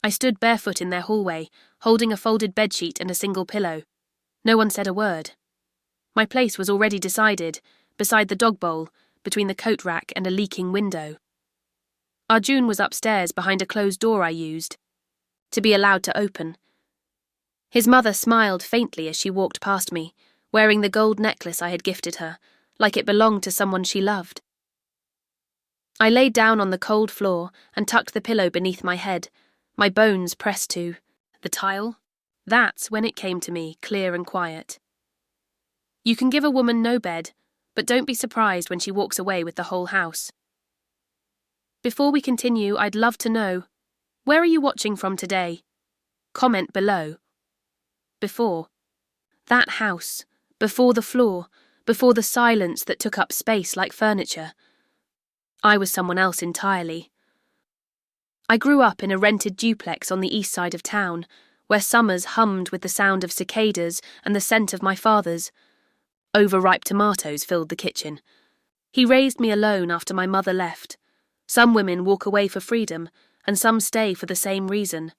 I stood barefoot in their hallway, holding a folded bedsheet and a single pillow. No one said a word. My place was already decided, beside the dog bowl, between the coat rack and a leaking window. Arjun was upstairs behind a closed door I used, to be allowed to open. His mother smiled faintly as she walked past me, wearing the gold necklace I had gifted her, like it belonged to someone she loved. I laid down on the cold floor and tucked the pillow beneath my head, my bones pressed to the tile. That's when it came to me, clear and quiet. You can give a woman no bed, but don't be surprised when she walks away with the whole house. Before we continue, I'd love to know, where are you watching from today? Comment below. Before. That house. Before the floor. Before the silence that took up space like furniture. I was someone else entirely. I grew up in a rented duplex on the east side of town, where summers hummed with the sound of cicadas and the scent of my father's. Overripe tomatoes filled the kitchen. He raised me alone after my mother left. Some women walk away for freedom, and some stay for the same reason.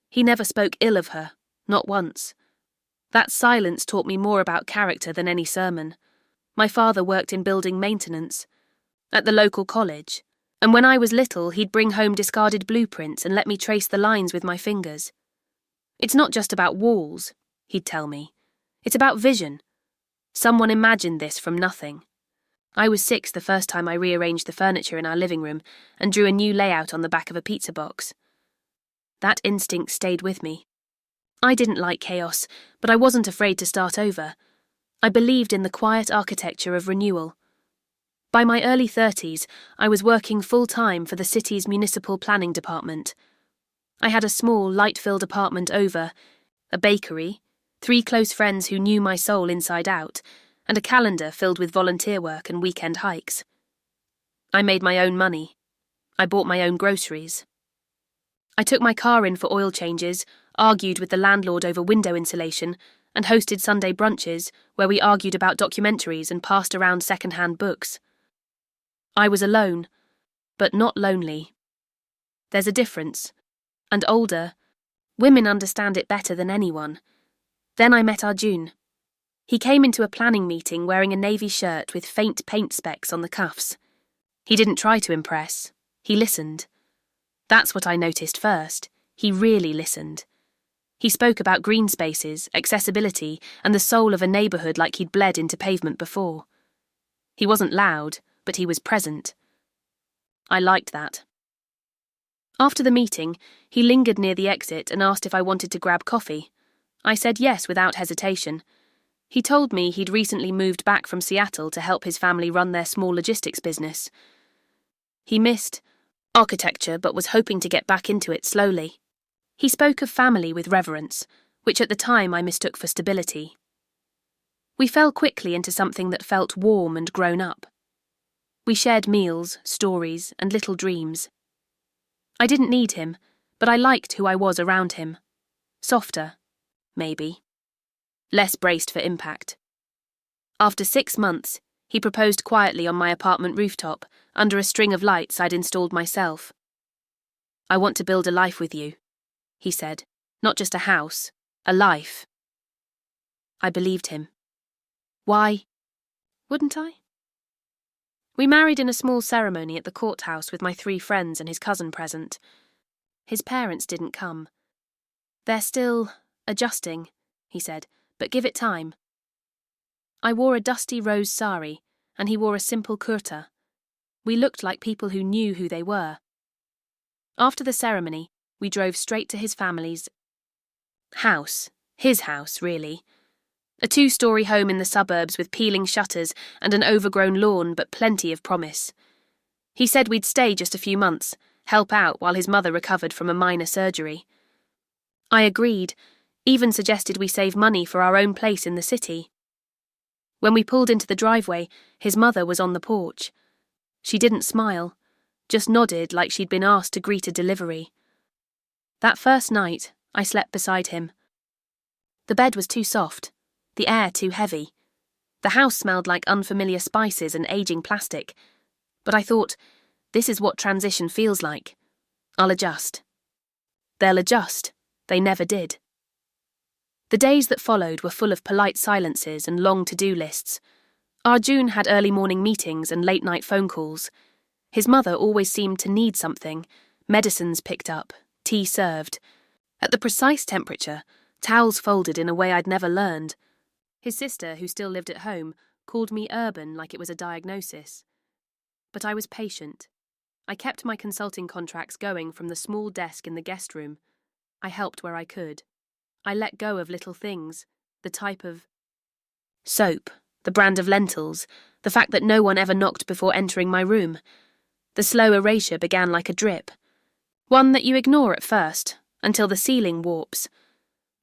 He never spoke ill of her, not once. That silence taught me more about character than any sermon. My father worked in building maintenance at the local college, and when I was little he'd bring home discarded blueprints and let me trace the lines with my fingers. It's not just about walls, he'd tell me. It's about vision. Someone imagined this from nothing. I was 6 the first time I rearranged the furniture in our living room and drew a new layout on the back of a pizza box. That instinct stayed with me. I didn't like chaos, but I wasn't afraid to start over. I believed in the quiet architecture of renewal. By my early 30s, I was working full-time for the city's municipal planning department. I had a small, light-filled apartment over, a bakery, 3 close friends who knew my soul inside out, and a calendar filled with volunteer work and weekend hikes. I made my own money. I bought my own groceries. I took my car in for oil changes, argued with the landlord over window insulation, and hosted Sunday brunches where we argued about documentaries and passed around second-hand books. I was alone, but not lonely. There's a difference. And older, women understand it better than anyone. Then I met Arjun. He came into a planning meeting wearing a navy shirt with faint paint specks on the cuffs. He didn't try to impress. He listened. That's what I noticed first. He really listened. He spoke about green spaces, accessibility, and the soul of a neighbourhood like he'd bled into pavement before. He wasn't loud, but he was present. I liked that. After the meeting, he lingered near the exit and asked if I wanted to grab coffee. I said yes without hesitation. He told me he'd recently moved back from Seattle to help his family run their small logistics business. He missed architecture but was hoping to get back into it slowly. He spoke of family with reverence, which at the time I mistook for stability. We fell quickly into something that felt warm and grown up. We shared meals, stories, and little dreams. I didn't need him, but I liked who I was around him. Softer, maybe. Less braced for impact. After 6 months, he proposed quietly on my apartment rooftop, under a string of lights I'd installed myself. I want to build a life with you, he said. Not just a house, a life. I believed him. Why wouldn't I? We married in a small ceremony at the courthouse with my 3 friends and his cousin present. His parents didn't come. They're still adjusting, he said, but give it time. I wore a dusty rose sari, and he wore a simple kurta. We looked like people who knew who they were. After the ceremony, we drove straight to his family's house. His house, really. A 2-story home in the suburbs with peeling shutters and an overgrown lawn, but plenty of promise. He said we'd stay just a few months, help out while his mother recovered from a minor surgery. I agreed, even suggested we save money for our own place in the city. When we pulled into the driveway, his mother was on the porch. She didn't smile, just nodded like she'd been asked to greet a delivery. That first night, I slept beside him. The bed was too soft, the air too heavy. The house smelled like unfamiliar spices and aging plastic. But I thought, this is what transition feels like. I'll adjust. They'll adjust. They never did. The days that followed were full of polite silences and long to-do lists. Arjun had early morning meetings and late-night phone calls. His mother always seemed to need something. Medicines picked up, tea served. At the precise temperature, towels folded in a way I'd never learned. His sister, who still lived at home, called me urban like it was a diagnosis. But I was patient. I kept my consulting contracts going from the small desk in the guest room. I helped where I could. I let go of little things, the type of soap, the brand of lentils, the fact that no one ever knocked before entering my room. The slow erasure began like a drip. One that you ignore at first, until the ceiling warps.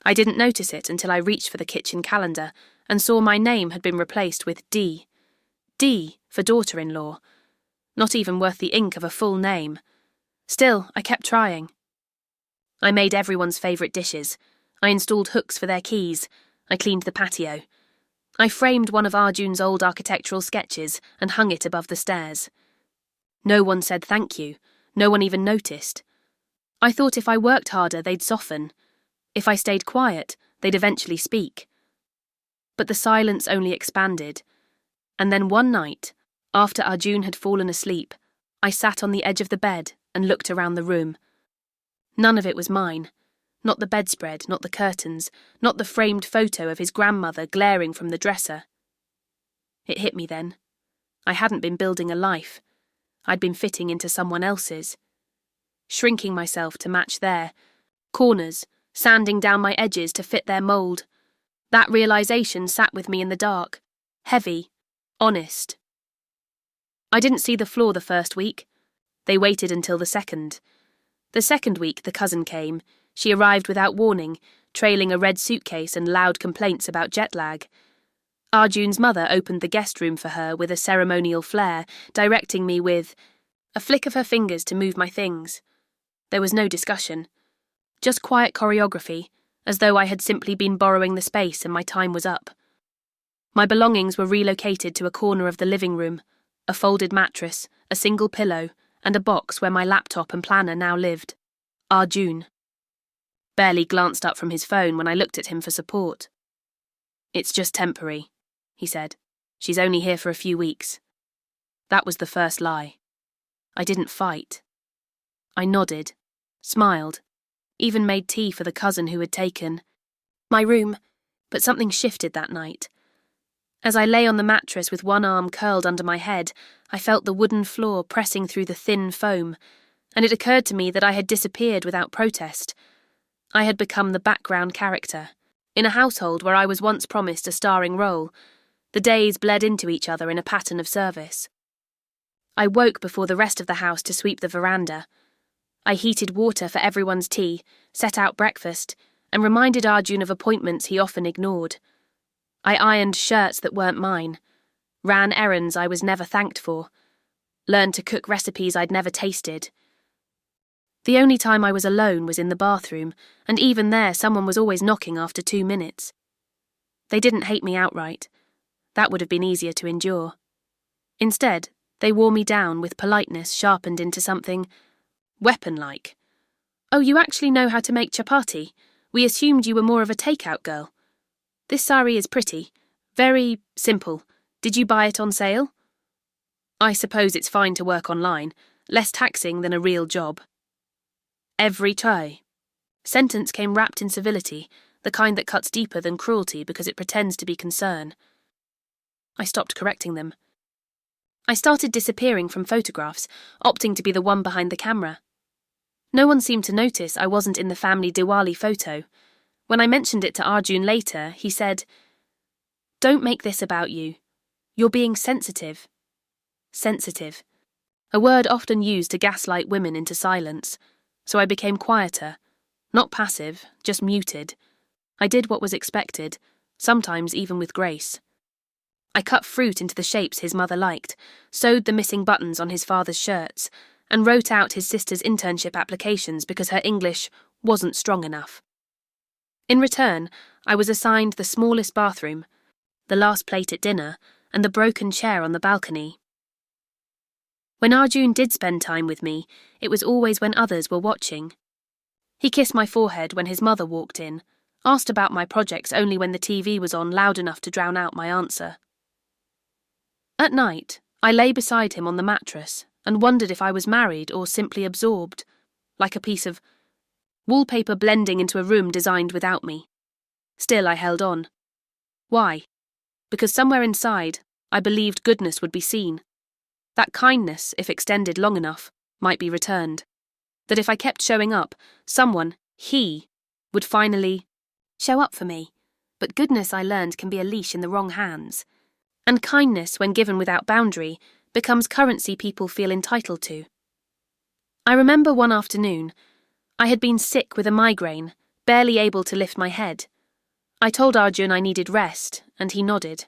I didn't notice it until I reached for the kitchen calendar and saw my name had been replaced with D. D for daughter-in-law. Not even worth the ink of a full name. Still, I kept trying. I made everyone's favourite dishes. I installed hooks for their keys. I cleaned the patio. I framed one of Arjun's old architectural sketches and hung it above the stairs. No one said thank you. No one even noticed. I thought if I worked harder, they'd soften. If I stayed quiet, they'd eventually speak. But the silence only expanded. And then one night, after Arjun had fallen asleep, I sat on the edge of the bed and looked around the room. None of it was mine. Not the bedspread, not the curtains, not the framed photo of his grandmother glaring from the dresser. It hit me then. I hadn't been building a life. I'd been fitting into someone else's. Shrinking myself to match their corners, sanding down my edges to fit their mould. That realisation sat with me in the dark, heavy, honest. I didn't see the floor the first week. They waited until the second. The second week the cousin came. She arrived without warning, trailing a red suitcase and loud complaints about jet lag. Arjun's mother opened the guest room for her with a ceremonial flair, directing me with a flick of her fingers to move my things. There was no discussion. Just quiet choreography, as though I had simply been borrowing the space and my time was up. My belongings were relocated to a corner of the living room, a folded mattress, a single pillow, and a box where my laptop and planner now lived. Arjun barely glanced up from his phone when I looked at him for support. "It's just temporary," he said. "She's only here for a few weeks." That was the first lie. I didn't fight. I nodded, smiled, even made tea for the cousin who had taken my room, but something shifted that night. As I lay on the mattress with one arm curled under my head, I felt the wooden floor pressing through the thin foam, and it occurred to me that I had disappeared without protest. I had become the background character, in a household where I was once promised a starring role. The days bled into each other in a pattern of service. I woke before the rest of the house to sweep the veranda. I heated water for everyone's tea, set out breakfast, and reminded Arjun of appointments he often ignored. I ironed shirts that weren't mine, ran errands I was never thanked for, learned to cook recipes I'd never tasted. The only time I was alone was in the bathroom, and even there someone was always knocking after 2 minutes. They didn't hate me outright. That would have been easier to endure. Instead, they wore me down with politeness sharpened into something weapon-like. "Oh, you actually know how to make chapati? We assumed you were more of a take-out girl. This sari is pretty. Very simple. Did you buy it on sale? I suppose it's fine to work online, less taxing than a real job." Every try. Sentence came wrapped in civility, the kind that cuts deeper than cruelty because it pretends to be concern. I stopped correcting them. I started disappearing from photographs, opting to be the one behind the camera. No one seemed to notice I wasn't in the family Diwali photo. When I mentioned it to Arjun later, he said, "Don't make this about you. You're being sensitive." Sensitive. A word often used to gaslight women into silence. So I became quieter. Not passive, just muted. I did what was expected, sometimes even with grace. I cut fruit into the shapes his mother liked, sewed the missing buttons on his father's shirts, and wrote out his sister's internship applications because her English wasn't strong enough. In return, I was assigned the smallest bathroom, the last plate at dinner, and the broken chair on the balcony. When Arjun did spend time with me, it was always when others were watching. He kissed my forehead when his mother walked in, asked about my projects only when the TV was on loud enough to drown out my answer. At night, I lay beside him on the mattress and wondered if I was married or simply absorbed, like a piece of wallpaper blending into a room designed without me. Still, I held on. Why? Because somewhere inside, I believed goodness would be seen. That kindness, if extended long enough, might be returned. That if I kept showing up, someone, he, would finally show up for me. But goodness, I learned, can be a leash in the wrong hands. And kindness, when given without boundary, becomes currency people feel entitled to. I remember one afternoon, I had been sick with a migraine, barely able to lift my head. I told Arjun I needed rest, and he nodded.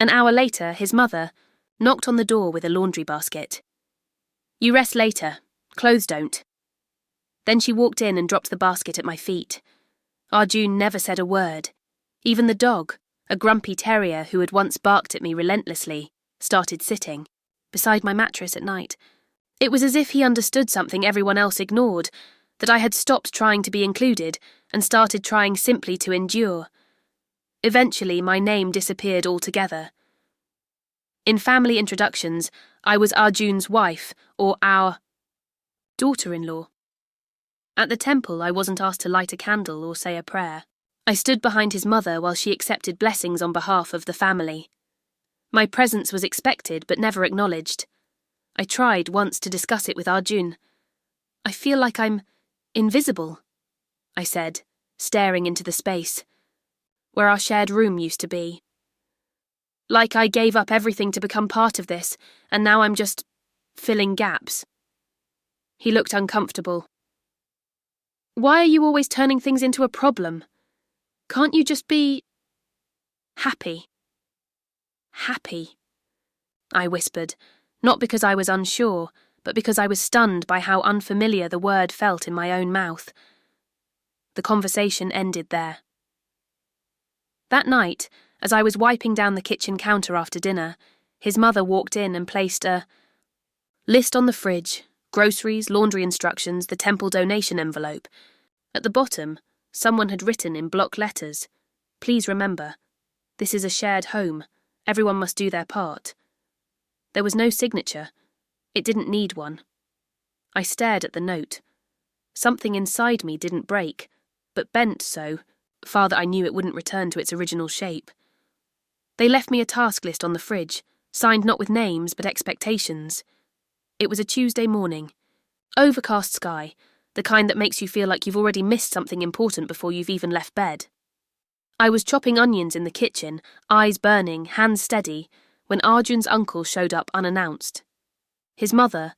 An hour later, his mother knocked on the door with a laundry basket. "You rest later. Clothes don't." Then she walked in and dropped the basket at my feet. Arjun never said a word. Even the dog, a grumpy terrier who had once barked at me relentlessly, started sitting beside my mattress at night. It was as if he understood something everyone else ignored, that I had stopped trying to be included and started trying simply to endure. Eventually, my name disappeared altogether. In family introductions, I was Arjun's wife or our daughter-in-law. At the temple, I wasn't asked to light a candle or say a prayer. I stood behind his mother while she accepted blessings on behalf of the family. My presence was expected but never acknowledged. I tried once to discuss it with Arjun. "I feel like I'm invisible," I said, staring into the space where our shared room used to be. Like I gave up everything to become part of this, and now I'm just filling gaps. He looked uncomfortable. "Why are you always turning things into a problem? Can't you just be happy?" "Happy," I whispered, not because I was unsure, but because I was stunned by how unfamiliar the word felt in my own mouth. The conversation ended there. That night, as I was wiping down the kitchen counter after dinner, his mother walked in and placed a list on the fridge, groceries, laundry instructions, the temple donation envelope. At the bottom, someone had written in block letters, "Please remember, this is a shared home. Everyone must do their part." There was no signature. It didn't need one. I stared at the note. Something inside me didn't break, but bent so far that I knew it wouldn't return to its original shape. They left me a task list on the fridge, signed not with names but expectations. It was a Tuesday morning. Overcast sky, the kind that makes you feel like you've already missed something important before you've even left bed. I was chopping onions in the kitchen, eyes burning, hands steady, when Arjun's uncle showed up unannounced. His mother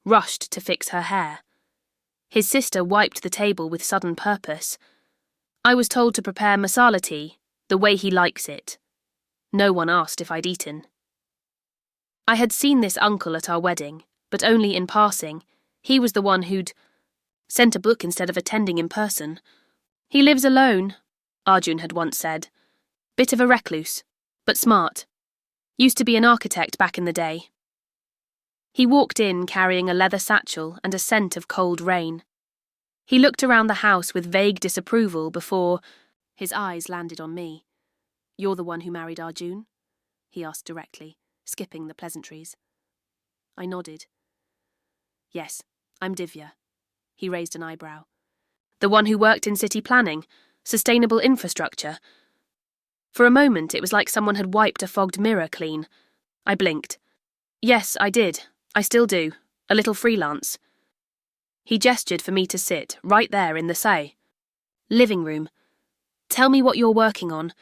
rushed to fix her hair. His sister wiped the table with sudden purpose. I was told to prepare masala tea, the way he likes it. No one asked if I'd eaten. I had seen this uncle at our wedding, but only in passing. He was the one who'd sent a book instead of attending in person. "He lives alone," Arjun had once said. "Bit of a recluse, but smart. Used to be an architect back in the day." He walked in carrying a leather satchel and a scent of cold rain. He looked around the house with vague disapproval before his eyes landed on me. "You're the one who married Arjun?" he asked directly, skipping the pleasantries. I nodded. "Yes, I'm Divya." He raised an eyebrow. "The one who worked in city planning, sustainable infrastructure?" For a moment it was like someone had wiped a fogged mirror clean. I blinked. "Yes, I did. I still do. A little freelance." He gestured for me to sit, right there in the living room. "Tell me what you're working on."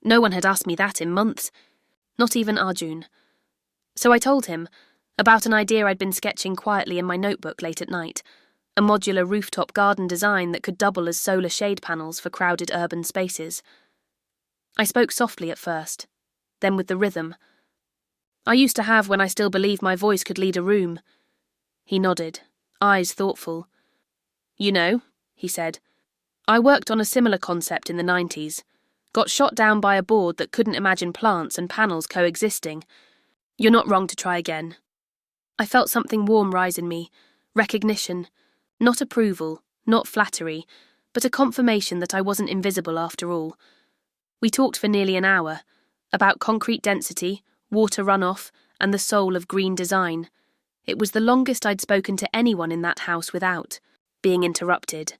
No one had asked me that in months. Not even Arjun. So I told him about an idea I'd been sketching quietly in my notebook late at night, a modular rooftop garden design that could double as solar shade panels for crowded urban spaces. I spoke softly at first, then with the rhythm I used to have when I still believed my voice could lead a room. He nodded, eyes thoughtful. "You know," he said, "I worked on a similar concept in the 90s. Got shot down by a board that couldn't imagine plants and panels coexisting. You're not wrong to try again." I felt something warm rise in me, recognition, not approval, Not flattery, but a confirmation that I wasn't invisible after all. We talked for nearly an hour, about concrete density, water runoff, and the soul of green design. It was the longest I'd spoken to anyone in that house without being interrupted.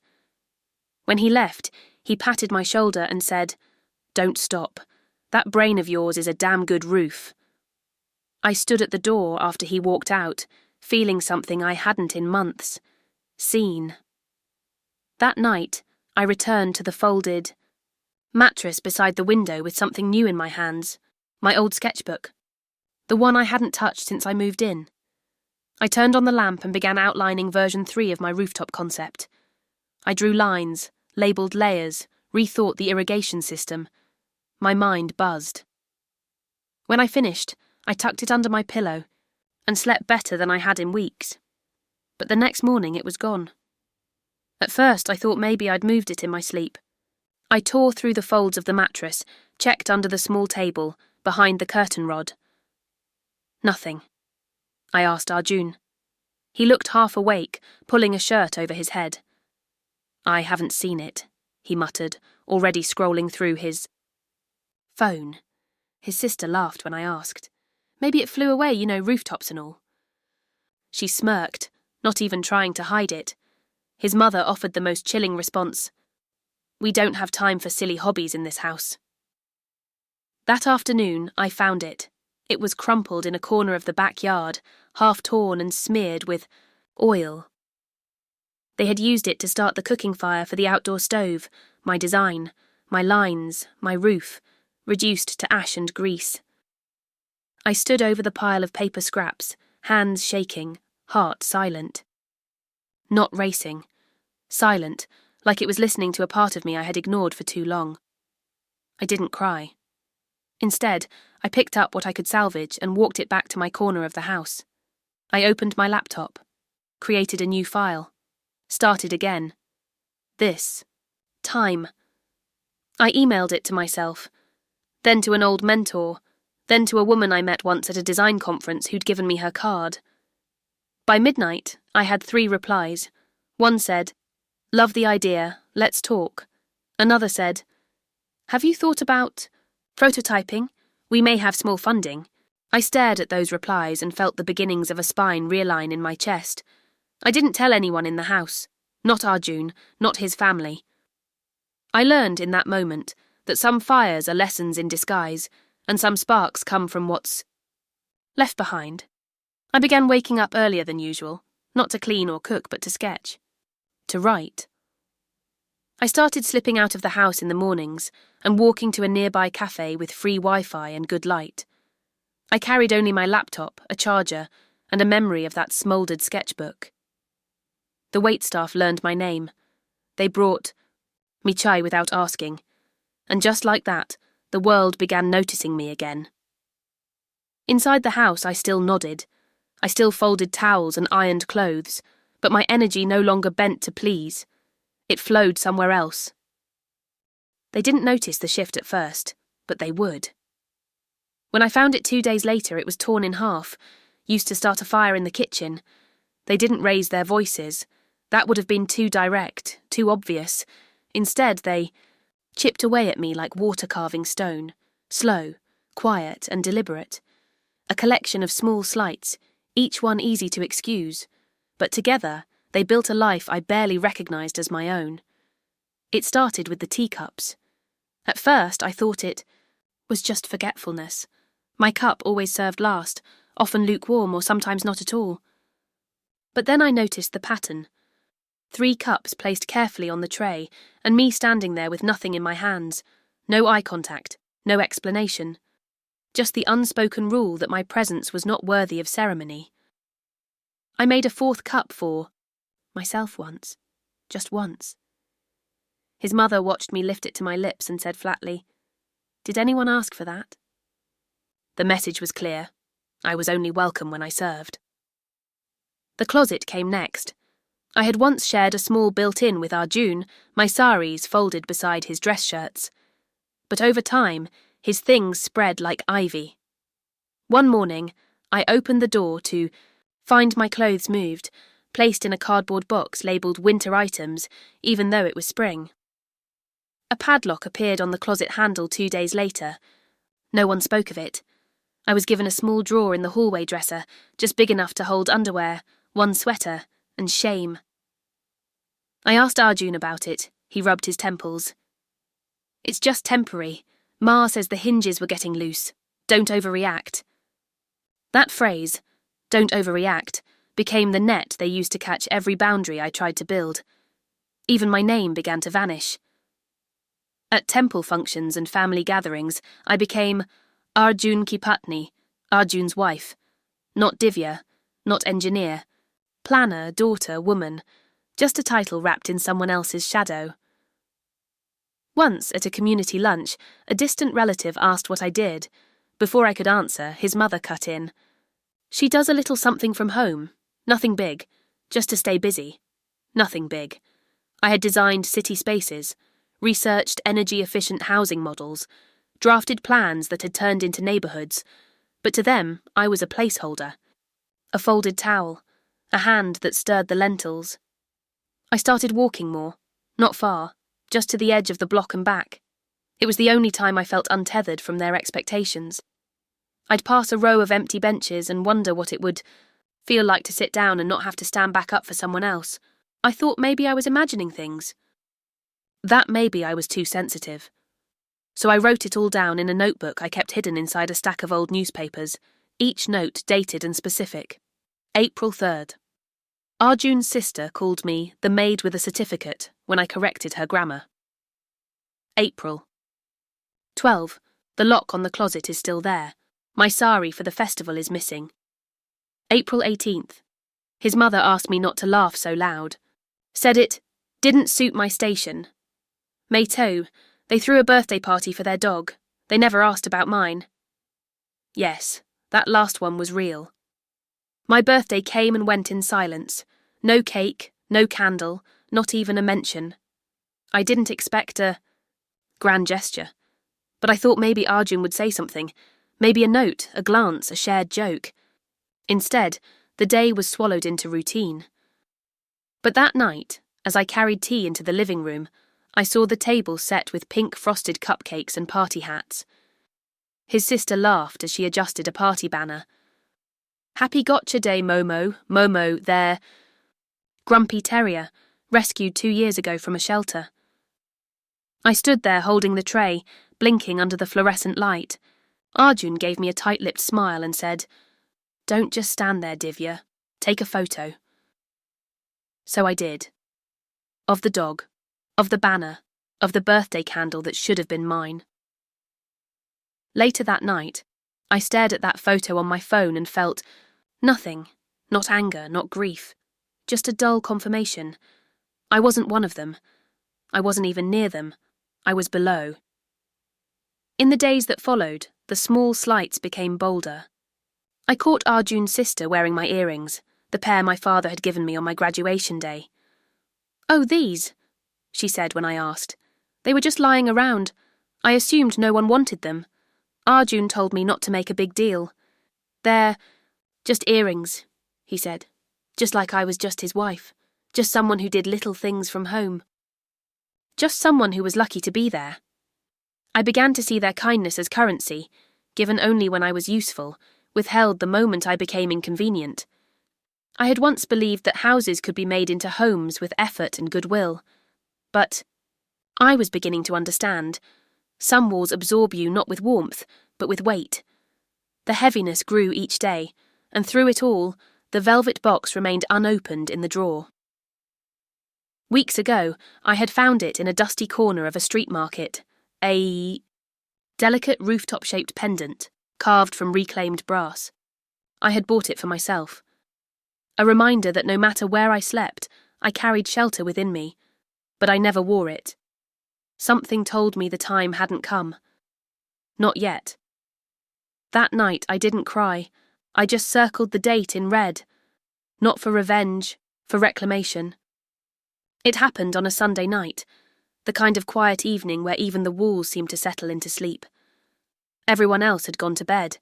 When he left, he patted my shoulder and said, "Don't stop. That brain of yours is a damn good roof." I stood at the door after he walked out, feeling something I hadn't in months. Seen. That night, I returned to the folded mattress beside the window with something new in my hands, my old sketchbook, the one I hadn't touched since I moved in. I turned on the lamp and began outlining version 3 of my rooftop concept. I drew lines, labelled layers, rethought the irrigation system. My mind buzzed. When I finished, I tucked it under my pillow and slept better than I had in weeks. But the next morning it was gone. At first I thought maybe I'd moved it in my sleep. I tore through the folds of the mattress, checked under the small table, behind the curtain rod. Nothing. I asked Arjun. He looked half awake, pulling a shirt over his head. "I haven't seen it," he muttered, already scrolling through his phone. His sister laughed when I asked. "Maybe it flew away, rooftops and all." She smirked, not even trying to hide it. His mother offered the most chilling response. "We don't have time for silly hobbies in this house." That afternoon, I found it. It was crumpled in a corner of the backyard, half torn and smeared with oil. They had used it to start the cooking fire for the outdoor stove, my design, my lines, my roof, reduced to ash and grease. I stood over the pile of paper scraps, hands shaking, heart silent. Not racing. Silent, like it was listening to a part of me I had ignored for too long. I didn't cry. Instead, I picked up what I could salvage and walked it back to my corner of the house. I opened my laptop, created a new file, started again. This time. I emailed it to myself, then to an old mentor, then to a woman I met once at a design conference who'd given me her card. By midnight, I had 3 replies. One said, "Love the idea, let's talk." Another said, "Have you thought about prototyping? We may have small funding." I stared at those replies and felt the beginnings of a spine realign in my chest. I didn't tell anyone in the house, not Arjun, not his family. I learned in that moment that some fires are lessons in disguise, and some sparks come from what's left behind. I began waking up earlier than usual, not to clean or cook, but to sketch, to write. I started slipping out of the house in the mornings and walking to a nearby cafe with free Wi-Fi and good light. I carried only my laptop, a charger, and a memory of that smouldered sketchbook. The waitstaff learned my name. They brought me chai without asking, and just like that, the world began noticing me again. Inside the house, I still nodded. I still folded towels and ironed clothes, but my energy no longer bent to please. It flowed somewhere else. They didn't notice the shift at first, but they would. When I found it 2 days later, it was torn in half, used to start a fire in the kitchen. They didn't raise their voices. That would have been too direct, too obvious. Instead, they chipped away at me like water carving stone, slow, quiet, and deliberate. A collection of small slights, each one easy to excuse, but together they built a life I barely recognised as my own. It started with the teacups. At first, I thought it was just forgetfulness. My cup always served last, often lukewarm or sometimes not at all. But then I noticed the pattern. 3 cups placed carefully on the tray, and me standing there with nothing in my hands. No eye contact, no explanation. Just the unspoken rule that my presence was not worthy of ceremony. I made a 4th cup for myself once. Just once. His mother watched me lift it to my lips and said flatly, "Did anyone ask for that?" The message was clear. I was only welcome when I served. The closet came next. I had once shared a small built-in with Arjun, my saris folded beside his dress shirts. But over time, his things spread like ivy. One morning, I opened the door to find my clothes moved, placed in a cardboard box labelled winter items, even though it was spring. A padlock appeared on the closet handle 2 days later. No one spoke of it. I was given a small drawer in the hallway dresser, just big enough to hold underwear, one sweater, and shame. I asked Arjun about it. He rubbed his temples. It's just temporary. Ma says the hinges were getting loose. Don't overreact. That phrase, don't overreact, became the net they used to catch every boundary I tried to build. Even my name began to vanish. At temple functions and family gatherings, I became Arjun ki Patni, Arjun's wife. Not Divya, not engineer. Planner, daughter, woman. Just a title wrapped in someone else's shadow. Once, at a community lunch, a distant relative asked what I did. Before I could answer, his mother cut in. She does a little something from home. Nothing big. Just to stay busy. Nothing big. I had designed city spaces, researched energy-efficient housing models, drafted plans that had turned into neighbourhoods, but to them I was a placeholder. A folded towel, a hand that stirred the lentils. I started walking more, not far, just to the edge of the block and back. It was the only time I felt untethered from their expectations. I'd pass a row of empty benches and wonder what it would feel like to sit down and not have to stand back up for someone else. I thought maybe I was imagining things. That maybe I was too sensitive. So I wrote it all down in a notebook I kept hidden inside a stack of old newspapers, each note dated and specific. April 3rd. Arjun's sister called me the maid with a certificate when I corrected her grammar. April. 12. The lock on the closet is still there. My sari for the festival is missing. April 18th. His mother asked me not to laugh so loud. Said it didn't suit my station. May 2. They threw a birthday party for their dog. They never asked about mine. Yes, that last one was real. My birthday came and went in silence. No cake, no candle, not even a mention. I didn't expect a grand gesture, but I thought maybe Arjun would say something, maybe a note, a glance, a shared joke. Instead, the day was swallowed into routine. But that night, as I carried tea into the living room, I saw the table set with pink frosted cupcakes and party hats. His sister laughed as she adjusted a party banner. Happy Gotcha Day, Momo, Momo, their grumpy terrier, rescued 2 years ago from a shelter. I stood there holding the tray, blinking under the fluorescent light. Arjun gave me a tight-lipped smile and said, "Don't just stand there, Divya. Take a photo." So I did. Of the dog, of the banner, of the birthday candle that should have been mine. Later that night, I stared at that photo on my phone and felt nothing, not anger, not grief, just a dull confirmation. I wasn't one of them. I wasn't even near them. I was below. In the days that followed, the small slights became bolder. I caught Arjun's sister wearing my earrings, the pair my father had given me on my graduation day. "Oh, these," she said when I asked. "They were just lying around. I assumed no one wanted them. Arjun told me not to make a big deal. They're just earrings," he said. Just like I was just his wife. Just someone who did little things from home. Just someone who was lucky to be there. I began to see their kindness as currency, given only when I was useful, withheld the moment I became inconvenient. I had once believed that houses could be made into homes with effort and goodwill. But I was beginning to understand. Some walls absorb you not with warmth, but with weight. The heaviness grew each day, and through it all, the velvet box remained unopened in the drawer. Weeks ago, I had found it in a dusty corner of a street market, a delicate rooftop-shaped pendant, carved from reclaimed brass. I had bought it for myself. A reminder that no matter where I slept, I carried shelter within me, but I never wore it. Something told me the time hadn't come. Not yet. That night I didn't cry. I just circled the date in red. Not for revenge, for reclamation. It happened on a Sunday night, the kind of quiet evening where even the walls seemed to settle into sleep. Everyone else had gone to bed.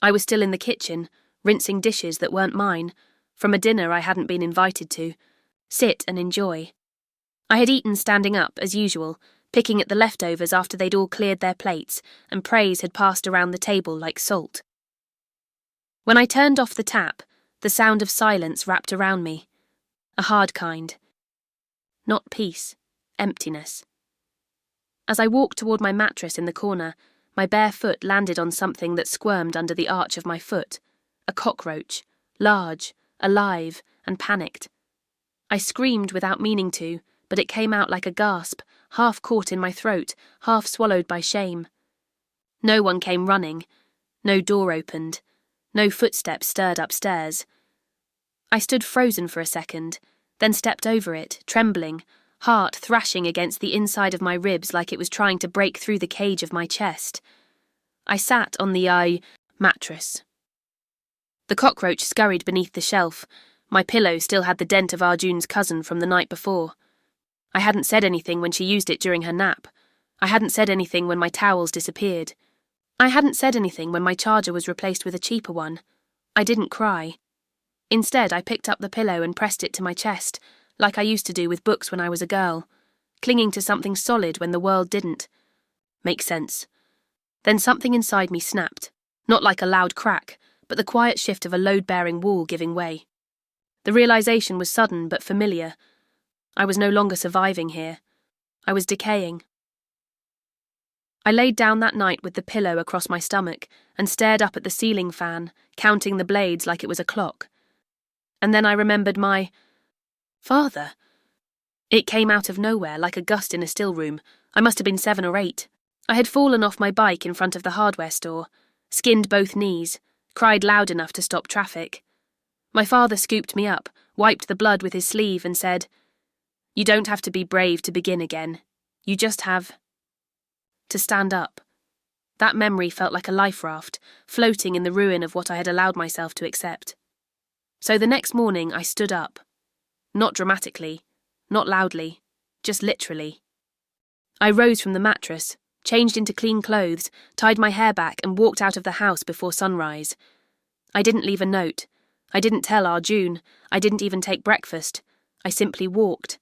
I was still in the kitchen, rinsing dishes that weren't mine, from a dinner I hadn't been invited to. Sit and enjoy. I had eaten standing up, as usual, picking at the leftovers after they'd all cleared their plates, and praise had passed around the table like salt. When I turned off the tap, the sound of silence wrapped around me. A hard kind. Not peace, emptiness. As I walked toward my mattress in the corner, my bare foot landed on something that squirmed under the arch of my foot. A cockroach, large, alive, and panicked. I screamed without meaning to, but it came out like a gasp, half caught in my throat, half swallowed by shame. No one came running. No door opened. No footsteps stirred upstairs. I stood frozen for a second, then stepped over it, trembling, heart thrashing against the inside of my ribs like it was trying to break through the cage of my chest. I sat on the mattress. The cockroach scurried beneath the shelf. My pillow still had the dent of Arjun's cousin from the night before. I hadn't said anything when she used it during her nap. I hadn't said anything when my towels disappeared. I hadn't said anything when my charger was replaced with a cheaper one. I didn't cry. Instead, I picked up the pillow and pressed it to my chest, like I used to do with books when I was a girl, clinging to something solid when the world didn't. Makes sense. Then something inside me snapped, not like a loud crack, but the quiet shift of a load-bearing wall giving way. The realization was sudden but familiar. I was no longer surviving here. I was decaying. I laid down that night with the pillow across my stomach and stared up at the ceiling fan, counting the blades like it was a clock. And then I remembered my father. It came out of nowhere like a gust in a still room. I must have been 7 or 8. I had fallen off my bike in front of the hardware store, skinned both knees, cried loud enough to stop traffic. My father scooped me up, wiped the blood with his sleeve and said, "You don't have to be brave to begin again. You just have to stand up." That memory felt like a life raft, floating in the ruin of what I had allowed myself to accept. So the next morning I stood up. Not dramatically, not loudly, just literally. I rose from the mattress, changed into clean clothes, tied my hair back and walked out of the house before sunrise. I didn't leave a note. I didn't tell Arjun. I didn't even take breakfast. I simply walked.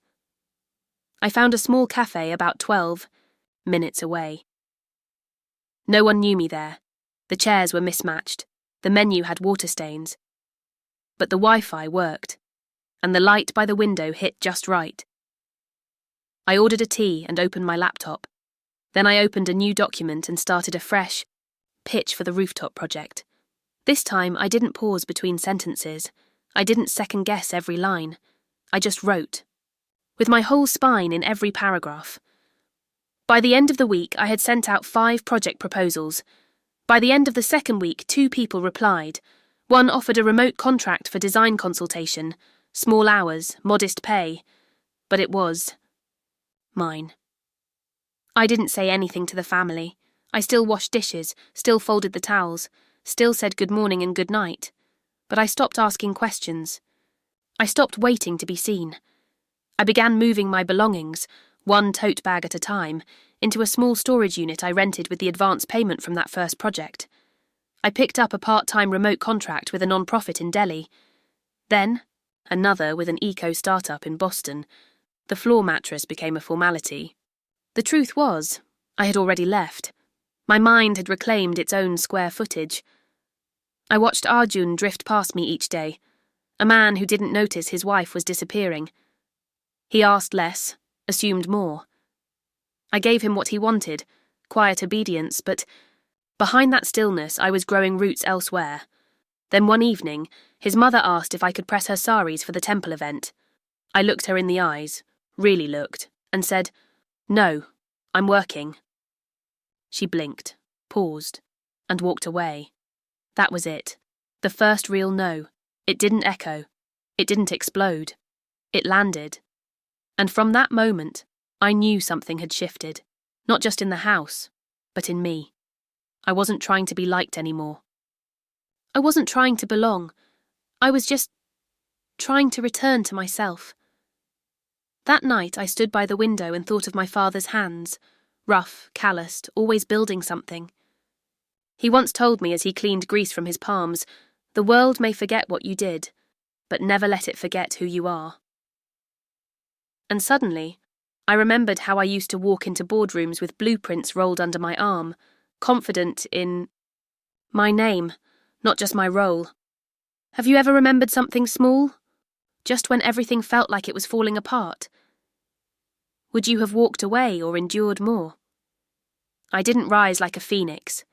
I found a small cafe about 12 minutes away. No one knew me there. The chairs were mismatched. The menu had water stains. But the Wi-Fi worked, and the light by the window hit just right. I ordered a tea and opened my laptop. Then I opened a new document and started a fresh pitch for the rooftop project. This time I didn't pause between sentences. I didn't second-guess every line. I just wrote, with my whole spine in every paragraph. By the end of the week, I had sent out 5 project proposals. By the end of the second week, 2 people replied. One offered a remote contract for design consultation, small hours, modest pay, but it was mine. I didn't say anything to the family. I still washed dishes, still folded the towels, still said good morning and good night, but I stopped asking questions. I stopped waiting to be seen. I began moving my belongings, one tote bag at a time, into a small storage unit I rented with the advance payment from that first project. I picked up a part-time remote contract with a non-profit in Delhi. Then, another with an eco-startup in Boston. The floor mattress became a formality. The truth was, I had already left. My mind had reclaimed its own square footage. I watched Arjun drift past me each day, a man who didn't notice his wife was disappearing. He asked less, assumed more. I gave him what he wanted, quiet obedience, but behind that stillness I was growing roots elsewhere. Then one evening, his mother asked if I could press her saris for the temple event. I looked her in the eyes, really looked, and said, "No, I'm working." She blinked, paused, and walked away. That was it. The first real no. It didn't echo. It didn't explode. It landed. And from that moment, I knew something had shifted. Not just in the house, but in me. I wasn't trying to be liked anymore. I wasn't trying to belong. I was just trying to return to myself. That night I stood by the window and thought of my father's hands, rough, calloused, always building something. He once told me as he cleaned grease from his palms, "The world may forget what you did, but never let it forget who you are. And suddenly, I remembered how I used to walk into boardrooms with blueprints rolled under my arm, confident in my name, not just my role. Have you ever remembered something small? Just when everything felt like it was falling apart? Would you have walked away or endured more? I didn't rise like a phoenix.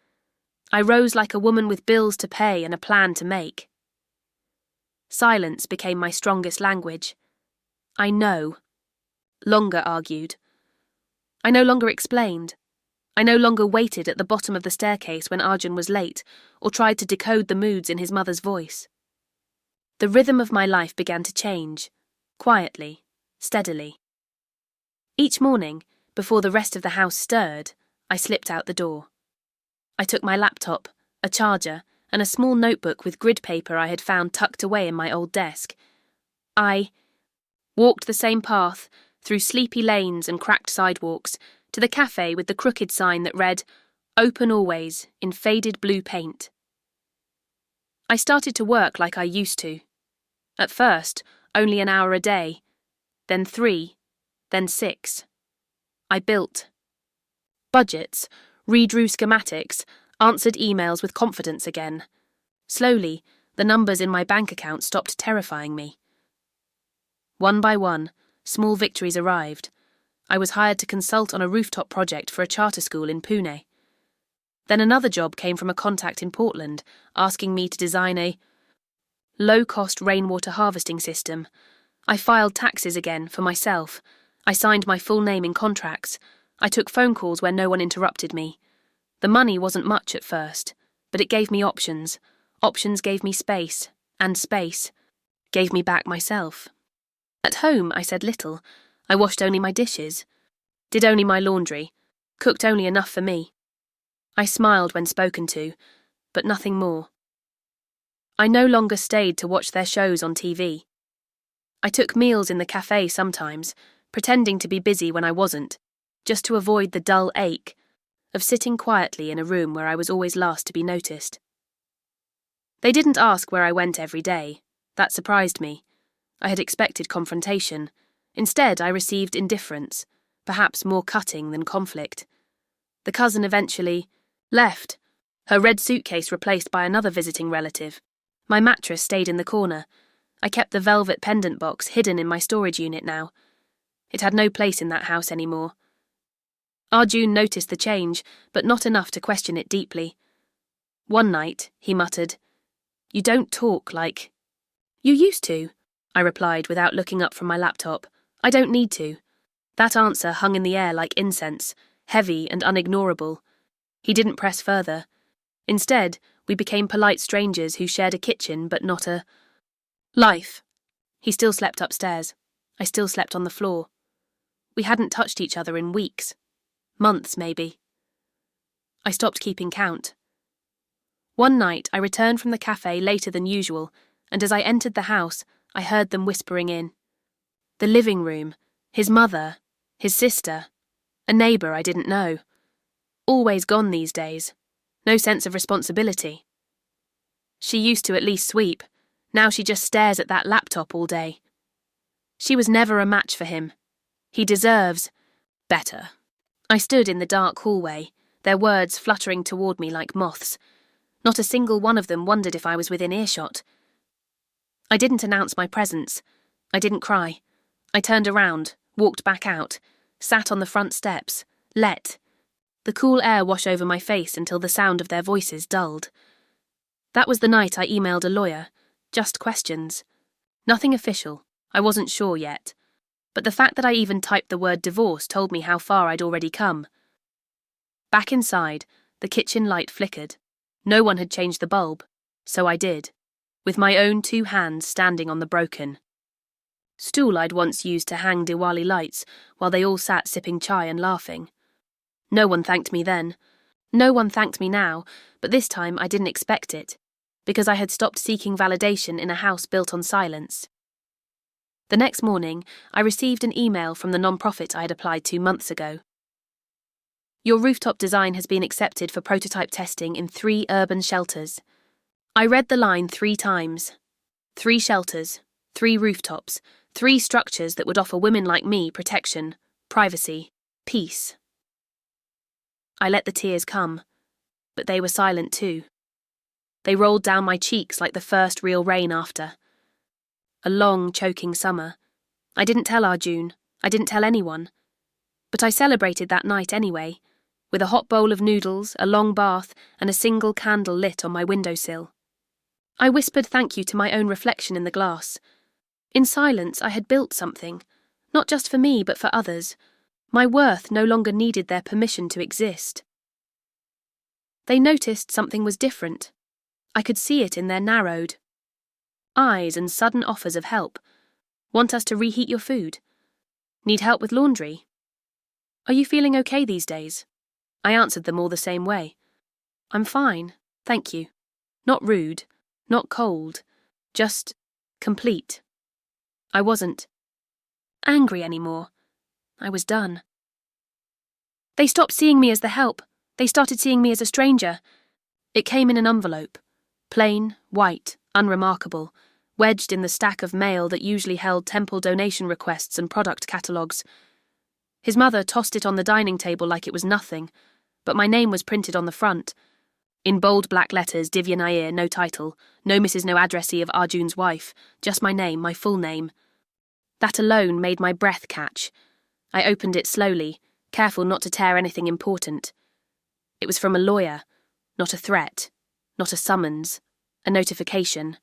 I rose like a woman with bills to pay and a plan to make. Silence became my strongest language. I know. Longer argued. I no longer explained. I no longer waited at the bottom of the staircase when Arjun was late, or tried to decode the moods in his mother's voice. The rhythm of my life began to change, quietly, steadily. Each morning, before the rest of the house stirred, I slipped out the door. I took my laptop, a charger, and a small notebook with grid paper I had found tucked away in my old desk. I walked the same path, through sleepy lanes and cracked sidewalks, to the cafe with the crooked sign that read, "Open always," in faded blue paint. I started to work like I used to. At first, only an hour a day, then 3, then 6. I built. Budgets, redrew schematics, answered emails with confidence again. Slowly, the numbers in my bank account stopped terrifying me. One by one, small victories arrived. I was hired to consult on a rooftop project for a charter school in Pune. Then another job came from a contact in Portland, asking me to design a low-cost rainwater harvesting system. I filed taxes again, for myself. I signed my full name in contracts. I took phone calls where no one interrupted me. The money wasn't much at first, but it gave me options. Options gave me space, and space gave me back myself. At home, I said little. I washed only my dishes, did only my laundry, cooked only enough for me. I smiled when spoken to, but nothing more. I no longer stayed to watch their shows on TV. I took meals in the cafe sometimes, pretending to be busy when I wasn't, just to avoid the dull ache of sitting quietly in a room where I was always last to be noticed. They didn't ask where I went every day. That surprised me. I had expected confrontation. Instead, I received indifference, perhaps more cutting than conflict. The cousin eventually left, her red suitcase replaced by another visiting relative. My mattress stayed in the corner. I kept the velvet pendant box hidden in my storage unit now. It had no place in that house anymore. Arjun noticed the change, but not enough to question it deeply. One night, he muttered, "You don't talk like—" "You used to," I replied without looking up from my laptop. "I don't need to." That answer hung in the air like incense, heavy and unignorable. He didn't press further. Instead, we became polite strangers who shared a kitchen but not a life. He still slept upstairs. I still slept on the floor. We hadn't touched each other in weeks. Months, maybe. I stopped keeping count. One night, I returned from the cafe later than usual, and as I entered the house, I heard them whispering in. The living room, his mother, his sister, a neighbour I didn't know. Always gone these days. No sense of responsibility. She used to at least sweep. Now she just stares at that laptop all day. She was never a match for him. He deserves better. I stood in the dark hallway, their words fluttering toward me like moths. Not a single one of them wondered if I was within earshot. I didn't announce my presence. I didn't cry. I turned around, walked back out, sat on the front steps, let the cool air wash over my face until the sound of their voices dulled. That was the night I emailed a lawyer. Just questions. Nothing official. I wasn't sure yet. But the fact that I even typed the word divorce told me how far I'd already come. Back inside, the kitchen light flickered. No one had changed the bulb, so I did, with my own 2 hands standing on the broken stool I'd once used to hang Diwali lights while they all sat sipping chai and laughing. No one thanked me then. No one thanked me now, but this time I didn't expect it, because I had stopped seeking validation in a house built on silence. The next morning, I received an email from the non-profit I had applied to months ago. Your rooftop design has been accepted for prototype testing in 3 urban shelters. I read the line 3 times. 3 shelters, 3 rooftops, 3 structures that would offer women like me protection, privacy, peace. I let the tears come, but they were silent too. They rolled down my cheeks like the first real rain after. A long, choking summer. I didn't tell Arjun, I didn't tell anyone. But I celebrated that night anyway, with a hot bowl of noodles, a long bath, and a single candle lit on my windowsill. I whispered thank you to my own reflection in the glass. In silence, I had built something, not just for me but for others. My worth no longer needed their permission to exist. They noticed something was different. I could see it in their narrowed eyes and sudden offers of help. Want us to reheat your food? Need help with laundry? Are you feeling okay these days? I answered them all the same way. I'm fine, thank you. Not rude, not cold, just complete. I wasn't angry anymore. I was done. They stopped seeing me as the help. They started seeing me as a stranger. It came in an envelope. Plain, white, unremarkable, wedged in the stack of mail that usually held temple donation requests and product catalogues. His mother tossed it on the dining table like it was nothing, but my name was printed on the front. In bold black letters, Divya Nair, no title, no Mrs. No addressee of Arjun's wife, just my name, my full name. That alone made my breath catch. I opened it slowly, careful not to tear anything important. It was from a lawyer, not a threat, not a summons, a notification.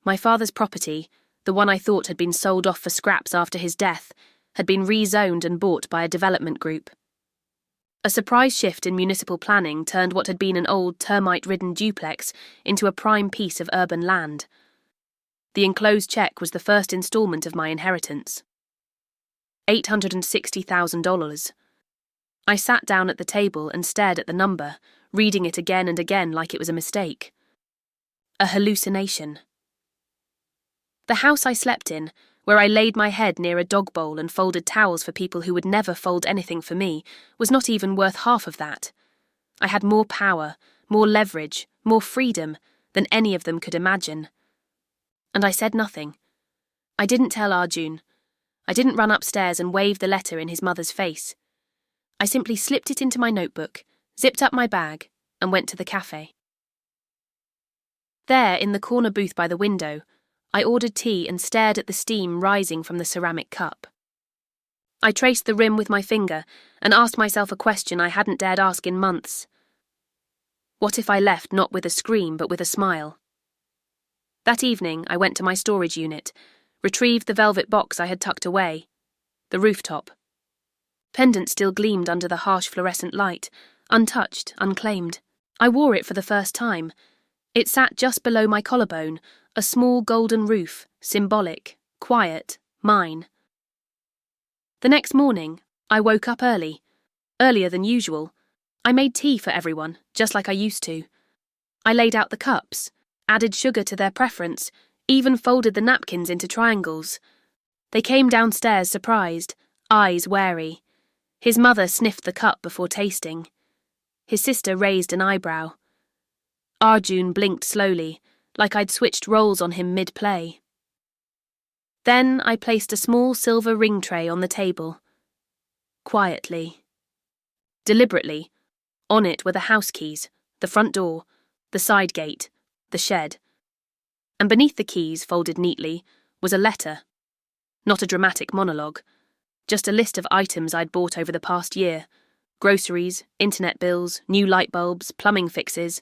My father's property, the one I thought had been sold off for scraps after his death, had been rezoned and bought by a development group. A surprise shift in municipal planning turned what had been an old termite-ridden duplex into a prime piece of urban land. The enclosed cheque was the first instalment of my inheritance. $860,000. I sat down at the table and stared at the number, reading it again and again like it was a mistake. A hallucination. The house I slept in, where I laid my head near a dog bowl and folded towels for people who would never fold anything for me, was not even worth half of that. I had more power, more leverage, more freedom than any of them could imagine. And I said nothing. I didn't tell Arjun. I didn't run upstairs and wave the letter in his mother's face. I simply slipped it into my notebook, zipped up my bag, and went to the cafe. There, in the corner booth by the window, I ordered tea and stared at the steam rising from the ceramic cup. I traced the rim with my finger and asked myself a question I hadn't dared ask in months. What if I left not with a scream but with a smile? That evening I went to my storage unit, retrieved the velvet box I had tucked away. The rooftop. Pendant still gleamed under the harsh fluorescent light, untouched, unclaimed. I wore it for the first time. It sat just below my collarbone, a small golden roof, symbolic, quiet, mine. The next morning, I woke up early, earlier than usual. I made tea for everyone, just like I used to. I laid out the cups, added sugar to their preference, even folded the napkins into triangles. They came downstairs surprised, eyes wary. His mother sniffed the cup before tasting. His sister raised an eyebrow. Arjun blinked slowly, like I'd switched roles on him mid-play. Then I placed a small silver ring tray on the table. Quietly. Deliberately. On it were the house keys, the front door, the side gate, the shed. And beneath the keys, folded neatly, was a letter. Not a dramatic monologue. Just a list of items I'd bought over the past year. Groceries, internet bills, new light bulbs, plumbing fixes.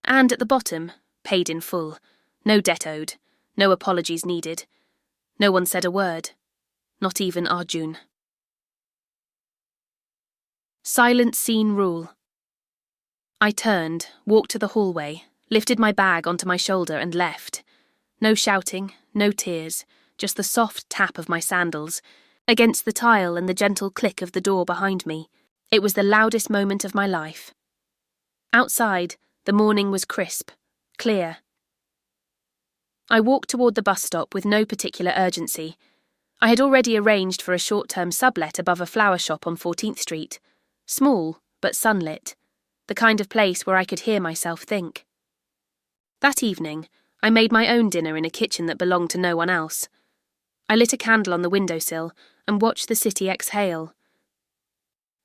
And at the bottom, paid in full. No debt owed. No apologies needed. No one said a word. Not even Arjun. Silent scene rule. I turned, walked to the hallway, lifted my bag onto my shoulder and left. No shouting, no tears, just the soft tap of my sandals, against the tile and the gentle click of the door behind me. It was the loudest moment of my life. Outside, the morning was crisp, clear. I walked toward the bus stop with no particular urgency. I had already arranged for a short-term sublet above a flower shop on 14th Street. Small, but sunlit. The kind of place where I could hear myself think. That evening, I made my own dinner in a kitchen that belonged to no one else. I lit a candle on the windowsill and watched the city exhale.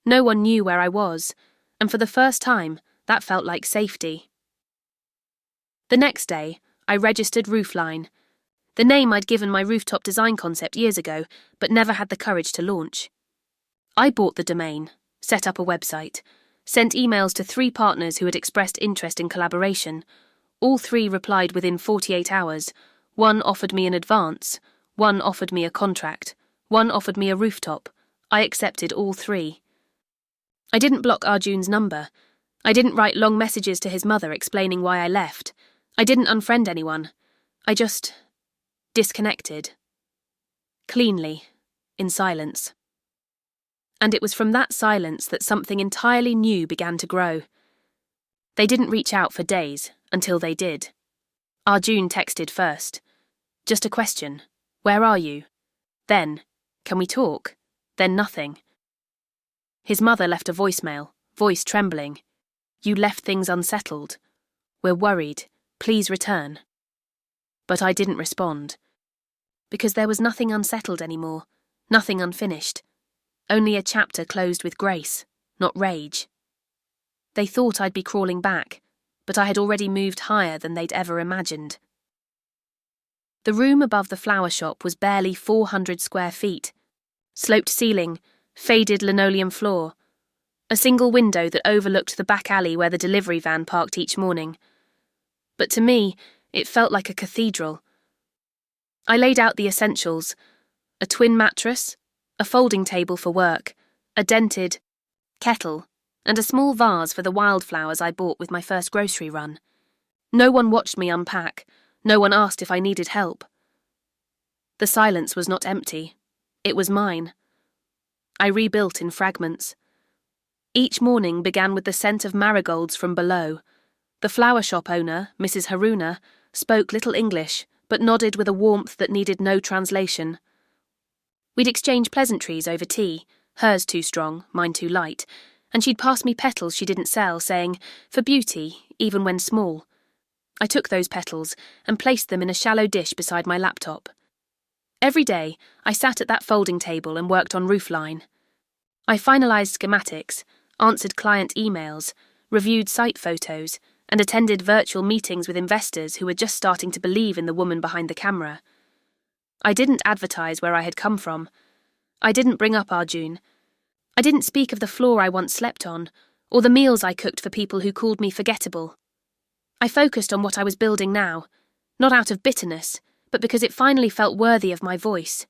No one knew where I was, and for the first time, that felt like safety. The next day, I registered Roofline, the name I'd given my rooftop design concept years ago, but never had the courage to launch. I bought the domain, set up a website, sent emails to 3 partners who had expressed interest in collaboration. All 3 replied within 48 hours. 1 offered me an advance, 1 offered me a contract, 1 offered me a rooftop. I accepted all 3. I didn't block Arjun's number. I didn't write long messages to his mother explaining why I left. I didn't unfriend anyone. I just disconnected. Cleanly, in silence. And it was from that silence that something entirely new began to grow. They didn't reach out for days, until they did. Arjun texted first. Just a question. Where are you? Then, can we talk? Then nothing. His mother left a voicemail, voice trembling. You left things unsettled. We're worried. Please return. But I didn't respond. Because there was nothing unsettled anymore, nothing unfinished. Only a chapter closed with grace, not rage. They thought I'd be crawling back, but I had already moved higher than they'd ever imagined. The room above the flower shop was barely 400 square feet. Sloped ceiling, faded linoleum floor. A single window that overlooked the back alley where the delivery van parked each morning. But to me, it felt like a cathedral. I laid out the essentials: a twin mattress, a folding table for work, a dented kettle, and a small vase for the wildflowers I bought with my first grocery run. No one watched me unpack. No one asked if I needed help. The silence was not empty. It was mine. I rebuilt in fragments. Each morning began with the scent of marigolds from below. The flower shop owner, Mrs. Haruna, spoke little English, but nodded with a warmth that needed no translation. We'd exchange pleasantries over tea, hers too strong, mine too light, and she'd pass me petals she didn't sell, saying, for beauty, even when small. I took those petals and placed them in a shallow dish beside my laptop. Every day, I sat at that folding table and worked on Roofline. I finalised schematics, answered client emails, reviewed site photos, and attended virtual meetings with investors who were just starting to believe in the woman behind the camera. I didn't advertise where I had come from. I didn't bring up Arjun. I didn't speak of the floor I once slept on, or the meals I cooked for people who called me forgettable. I focused on what I was building now, not out of bitterness, but because it finally felt worthy of my voice.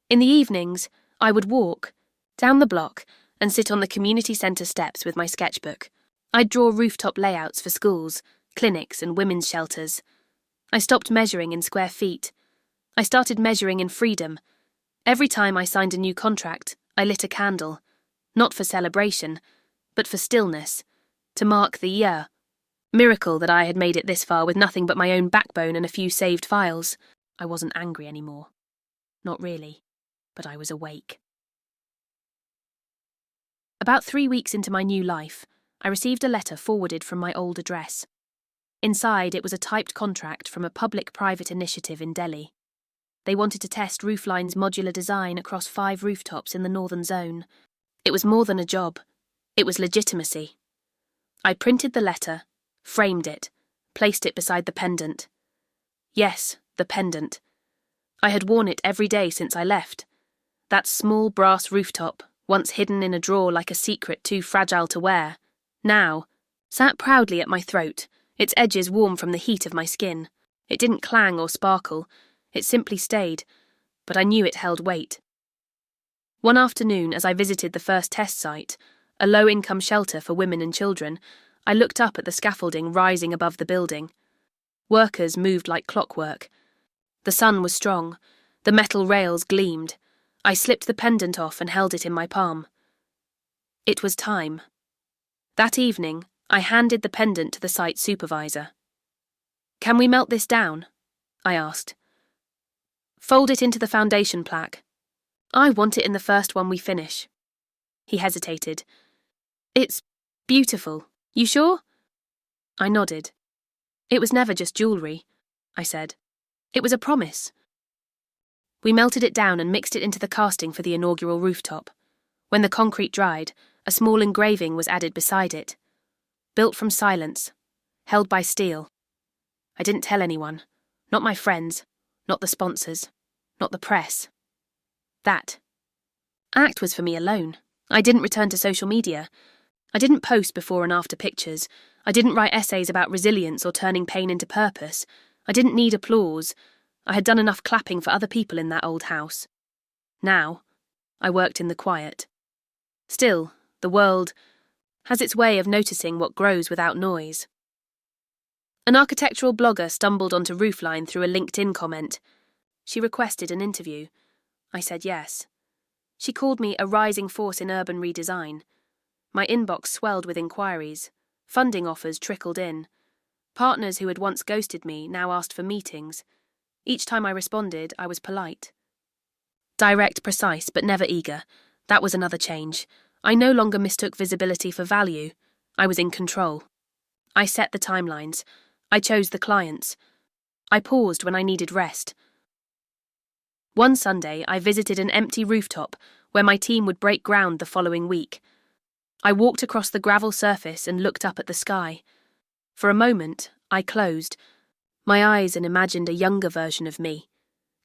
In the evenings, I would walk down the block and sit on the community centre steps with my sketchbook. I'd draw rooftop layouts for schools, clinics and women's shelters. I stopped measuring in square feet. I started measuring in freedom. Every time I signed a new contract, I lit a candle, not for celebration, but for stillness, to mark the miracle that I had made it this far with nothing but my own backbone and a few saved files. I wasn't angry anymore. Not really, but I was awake. About 3 weeks into my new life, I received a letter forwarded from my old address. Inside, it was a typed contract from a public-private initiative in Delhi. They wanted to test Roofline's modular design across 5 rooftops in the northern zone. It was more than a job. It was legitimacy. I printed the letter, framed it, placed it beside the pendant. Yes, the pendant. I had worn it every day since I left. That small brass rooftop, once hidden in a drawer like a secret too fragile to wear, now sat proudly at my throat, its edges warm from the heat of my skin. It didn't clang or sparkle. It simply stayed, but I knew it held weight. One afternoon, as I visited the first test site, a low-income shelter for women and children, I looked up at the scaffolding rising above the building. Workers moved like clockwork. The sun was strong. The metal rails gleamed. I slipped the pendant off and held it in my palm. It was time. That evening, I handed the pendant to the site supervisor. "Can we melt this down?" I asked. "Fold it into the foundation plaque. I want it in the first one we finish." He hesitated. "It's beautiful. You sure?" I nodded. It was never just jewellery. I said. It was a promise. We melted it down and mixed it into the casting for the inaugural rooftop. When the concrete dried, a small engraving was added beside it. Built from silence, held by steel. I didn't tell anyone. Not my friends, not the sponsors, not the press. That act was for me alone. I didn't return to social media. I didn't post before and after pictures. I didn't write essays about resilience or turning pain into purpose. I didn't need applause. I had done enough clapping for other people in that old house. Now, I worked in the quiet. Still, the world has its way of noticing what grows without noise. An architectural blogger stumbled onto Roofline through a LinkedIn comment. She requested an interview. I said yes. She called me a rising force in urban redesign. My inbox swelled with inquiries. Funding offers trickled in. Partners who had once ghosted me now asked for meetings. Each time I responded, I was polite. Direct, precise, but never eager. That was another change. I no longer mistook visibility for value. I was in control. I set the timelines. I chose the clients. I paused when I needed rest. One Sunday, I visited an empty rooftop where my team would break ground the following week. I walked across the gravel surface and looked up at the sky. For a moment, I closed my eyes and imagined a younger version of me,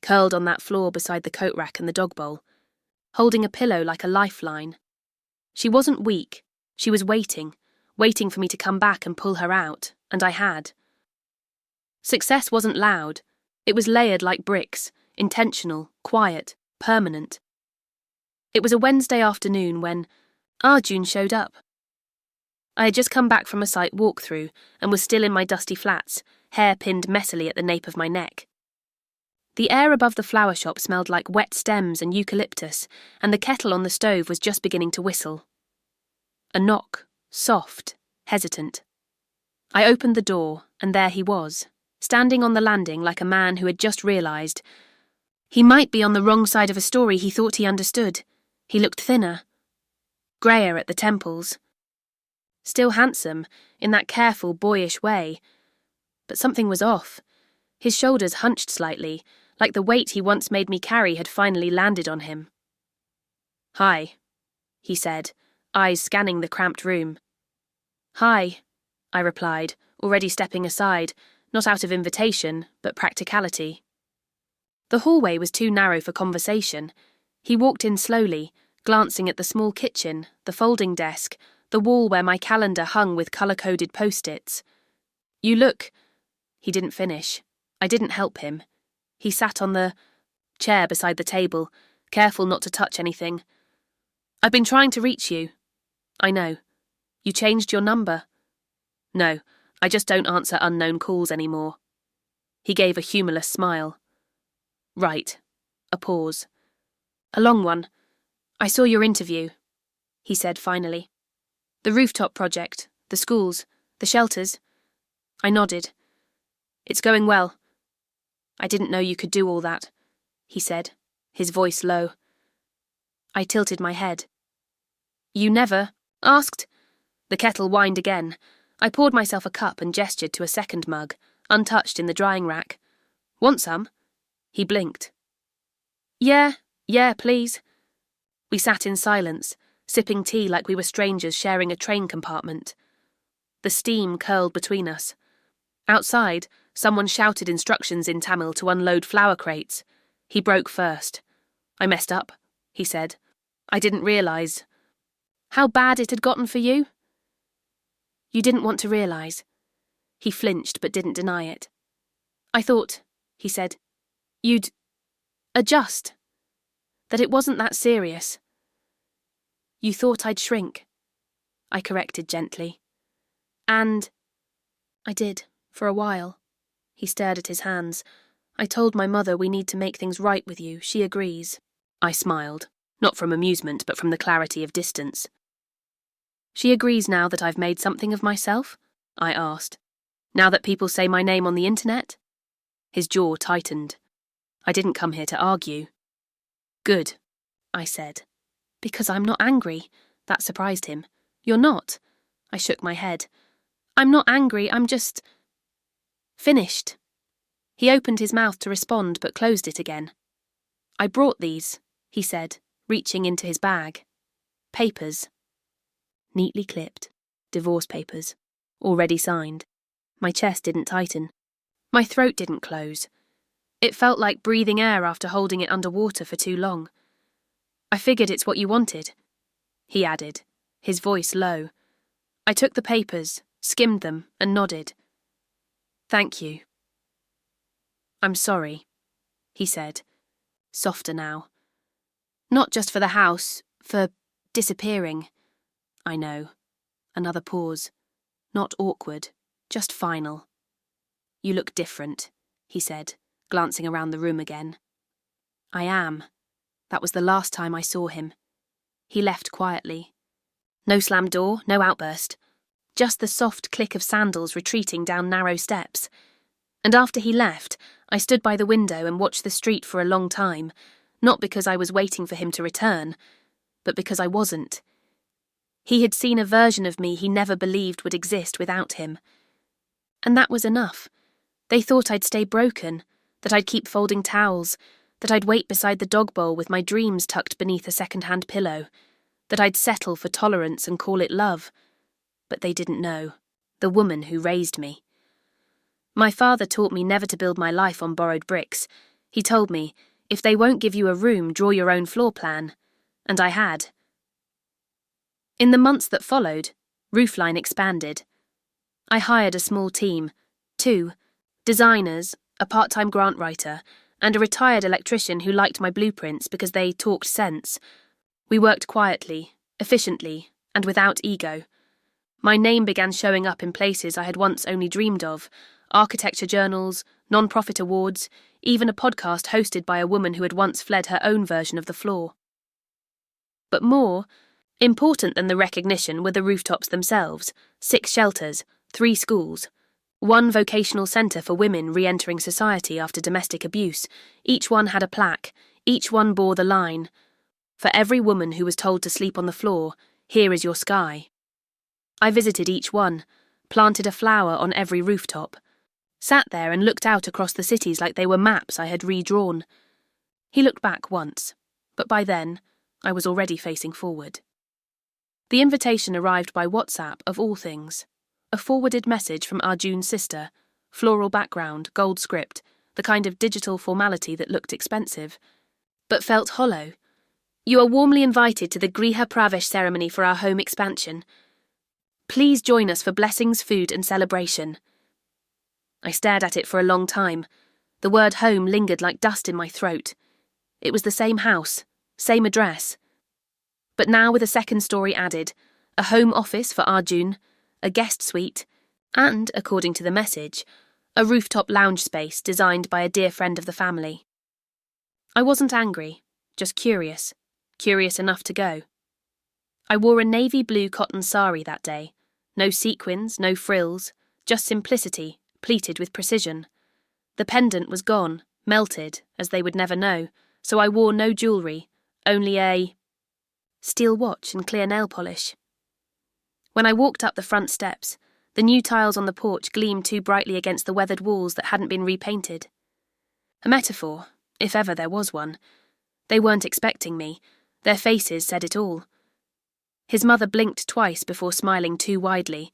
curled on that floor beside the coat rack and the dog bowl, holding a pillow like a lifeline. She wasn't weak. She was waiting for me to come back and pull her out, and I had. Success wasn't loud. It was layered like bricks, intentional, quiet, permanent. It was a Wednesday afternoon when Arjun showed up. I had just come back from a site walkthrough and was still in my dusty flats, hair pinned messily at the nape of my neck. The air above the flower shop smelled like wet stems and eucalyptus, and the kettle on the stove was just beginning to whistle. A knock, soft, hesitant. I opened the door, and there he was, standing on the landing like a man who had just realised he might be on the wrong side of a story he thought he understood. He looked thinner, greyer at the temples. Still handsome, in that careful, boyish way. But something was off. His shoulders hunched slightly, like the weight he once made me carry had finally landed on him. "Hi," he said, eyes scanning the cramped room. "Hi," I replied, already stepping aside, not out of invitation, but practicality. The hallway was too narrow for conversation. He walked in slowly, glancing at the small kitchen, the folding desk, the wall where my calendar hung with colour-coded post-its. "You look—" He didn't finish. I didn't help him. He sat on the chair beside the table, careful not to touch anything. "I've been trying to reach you." "I know. You changed your number." "No, I just don't answer unknown calls anymore." He gave a humourless smile. "Right." A pause. "A long one. I saw your interview," he said finally. "The rooftop project, the schools, the shelters." I nodded. "It's going well." "I didn't know you could do all that," he said, his voice low. I tilted my head. "You never asked?" The kettle whined again. I poured myself a cup and gestured to a second mug, untouched in the drying rack. "Want some?" He blinked. Yeah, please." We sat in silence, sipping tea like we were strangers sharing a train compartment. The steam curled between us. Outside, someone shouted instructions in Tamil to unload flower crates. He broke first. "I messed up," he said. "I didn't realise." "How bad it had gotten for you?" "You didn't want to realise." He flinched but didn't deny it. "I thought," he said, "you'd adjust. That it wasn't that serious." "You thought I'd shrink," I corrected gently. "And I did, for a while." He stared at his hands. "I told my mother we need to make things right with you. She agrees." I smiled, not from amusement but from the clarity of distance. "She agrees now that I've made something of myself?" I asked. "Now that people say my name on the internet?" His jaw tightened. "I didn't come here to argue." "Good," I said. "Because I'm not angry." That surprised him. "You're not?" I shook my head. "I'm not angry, I'm just finished." He opened his mouth to respond but closed it again. "I brought these," he said, reaching into his bag. "Papers." Neatly clipped. Divorce papers. Already signed. My chest didn't tighten. My throat didn't close. It felt like breathing air after holding it underwater for too long. "I figured it's what you wanted," he added, his voice low. I took the papers, skimmed them, and nodded. "Thank you." "I'm sorry," he said, softer now. "Not just for the house, for disappearing." "I know." Another pause. Not awkward, just final. "You look different," he said, glancing around the room again. "I am." That was the last time I saw him. He left quietly. No slammed door, no outburst. Just the soft click of sandals retreating down narrow steps. And after he left, I stood by the window and watched the street for a long time, not because I was waiting for him to return, but because I wasn't. He had seen a version of me he never believed would exist without him. And that was enough. They thought I'd stay broken, that I'd keep folding towels, that I'd wait beside the dog bowl with my dreams tucked beneath a second-hand pillow, that I'd settle for tolerance and call it love. But they didn't know. The woman who raised me. My father taught me never to build my life on borrowed bricks. He told me, if they won't give you a room, draw your own floor plan. And I had. In the months that followed, Roofline expanded. I hired a small team, 2 designers, a part-time grant writer, and a retired electrician who liked my blueprints because they talked sense. We worked quietly, efficiently, and without ego. My name began showing up in places I had once only dreamed of: architecture journals, non-profit awards, even a podcast hosted by a woman who had once fled her own version of the floor. But more important than the recognition were the rooftops themselves: 6 shelters, 3 schools, 1 vocational centre for women re-entering society after domestic abuse. Each one had a plaque, each one bore the line: "For every woman who was told to sleep on the floor, here is your sky." I visited each one, planted a flower on every rooftop, sat there and looked out across the cities like they were maps I had redrawn. He looked back once, but by then, I was already facing forward. The invitation arrived by WhatsApp, of all things. A forwarded message from Arjun's sister, floral background, gold script, the kind of digital formality that looked expensive, but felt hollow. "You are warmly invited to the Griha Pravesh ceremony for our home expansion. Please join us for blessings, food, and celebration." I stared at it for a long time. The word home lingered like dust in my throat. It was the same house, same address. But now with a second story added, a home office for Arjun, a guest suite, and, according to the message, a rooftop lounge space designed by a dear friend of the family. I wasn't angry, just curious enough to go. I wore a navy blue cotton sari that day. No sequins, no frills, just simplicity, pleated with precision. The pendant was gone, melted, as they would never know, so I wore no jewellery, only a steel watch and clear nail polish. When I walked up the front steps, the new tiles on the porch gleamed too brightly against the weathered walls that hadn't been repainted. A metaphor, if ever there was one. They weren't expecting me. Their faces said it all. His mother blinked twice before smiling too widely.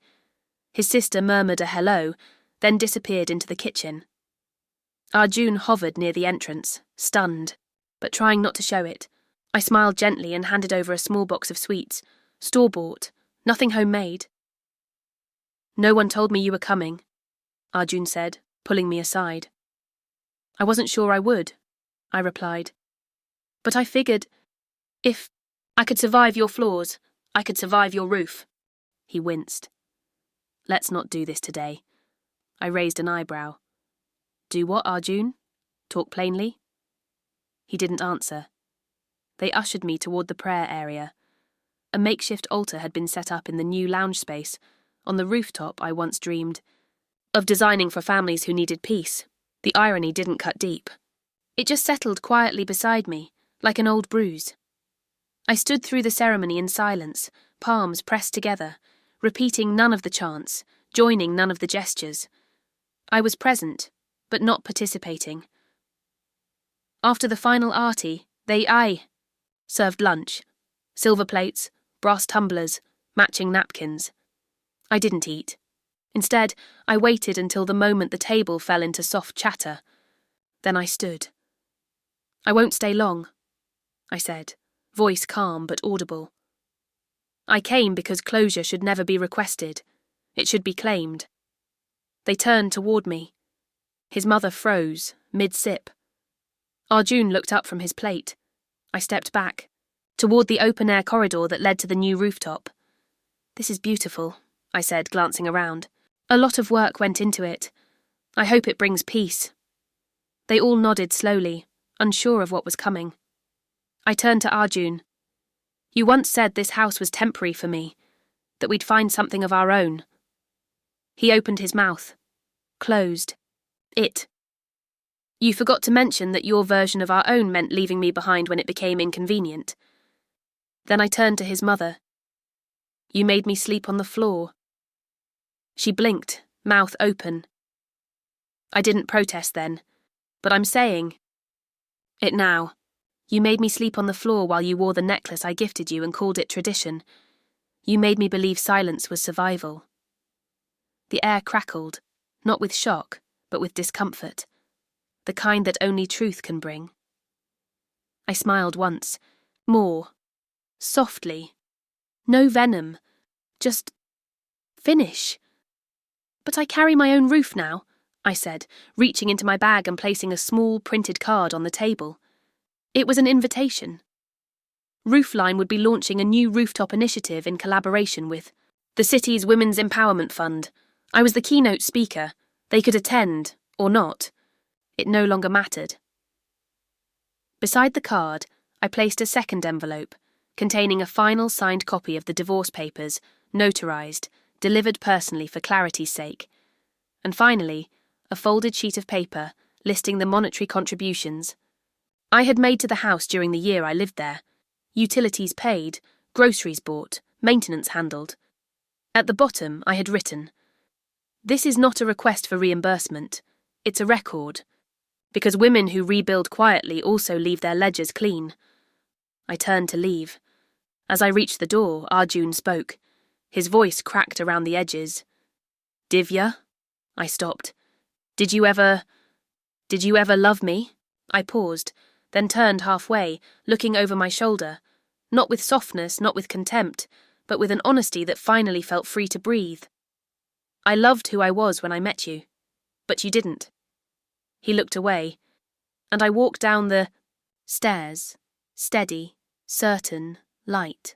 His sister murmured a hello, then disappeared into the kitchen. Arjun hovered near the entrance, stunned, but trying not to show it. I smiled gently and handed over a small box of sweets, store-bought, nothing homemade. "No one told me you were coming," Arjun said, pulling me aside. "I wasn't sure I would," I replied. "But I figured, if I could survive your floors, I could survive your roof." He winced. "Let's not do this today." I raised an eyebrow. "Do what, Arjun? Talk plainly?" He didn't answer. They ushered me toward the prayer area. A makeshift altar had been set up in the new lounge space, on the rooftop I once dreamed of designing for families who needed peace. The irony didn't cut deep. It just settled quietly beside me, like an old bruise. I stood through the ceremony in silence, palms pressed together, repeating none of the chants, joining none of the gestures. I was present, but not participating. After the final arty, they served lunch. Silver plates, brass tumblers, matching napkins. I didn't eat. Instead, I waited until the moment the table fell into soft chatter. Then I stood. "I won't stay long," I said, voice calm but audible. "I came because closure should never be requested. It should be claimed." They turned toward me. His mother froze, mid-sip. Arjun looked up from his plate. I stepped back, toward the open-air corridor that led to the new rooftop. "This is beautiful," I said, glancing around. "A lot of work went into it. I hope it brings peace." They all nodded slowly, unsure of what was coming. I turned to Arjun. "You once said this house was temporary for me, that we'd find something of our own." He opened his mouth. Closed. "You forgot to mention that your version of our own meant leaving me behind when it became inconvenient." Then I turned to his mother. "You made me sleep on the floor." She blinked, mouth open. I didn't protest then, but I'm saying it now. You made me sleep on the floor while you wore the necklace I gifted you and called it tradition. You made me believe silence was survival. The air crackled, not with shock, but with discomfort, the kind that only truth can bring. I smiled once, more, softly. No venom, just finish. "But I carry my own roof now," I said, reaching into my bag and placing a small printed card on the table. It was an invitation. Roofline would be launching a new rooftop initiative in collaboration with the city's Women's Empowerment Fund. I was the keynote speaker. They could attend, or not. It no longer mattered. Beside the card, I placed a second envelope, containing a final signed copy of the divorce papers, notarized, delivered personally for clarity's sake. And finally, a folded sheet of paper listing the monetary contributions I had made to the house during the year I lived there. Utilities paid, groceries bought, maintenance handled. At the bottom, I had written, "This is not a request for reimbursement. It's a record. Because women who rebuild quietly also leave their ledgers clean." I turned to leave. As I reached the door, Arjun spoke. His voice cracked around the edges. "Divya?" I stopped. Did you ever love me?" I paused, then turned halfway, looking over my shoulder, not with softness, not with contempt, but with an honesty that finally felt free to breathe. "I loved who I was when I met you, but you didn't." He looked away, and I walked down the stairs, steady, certain, light.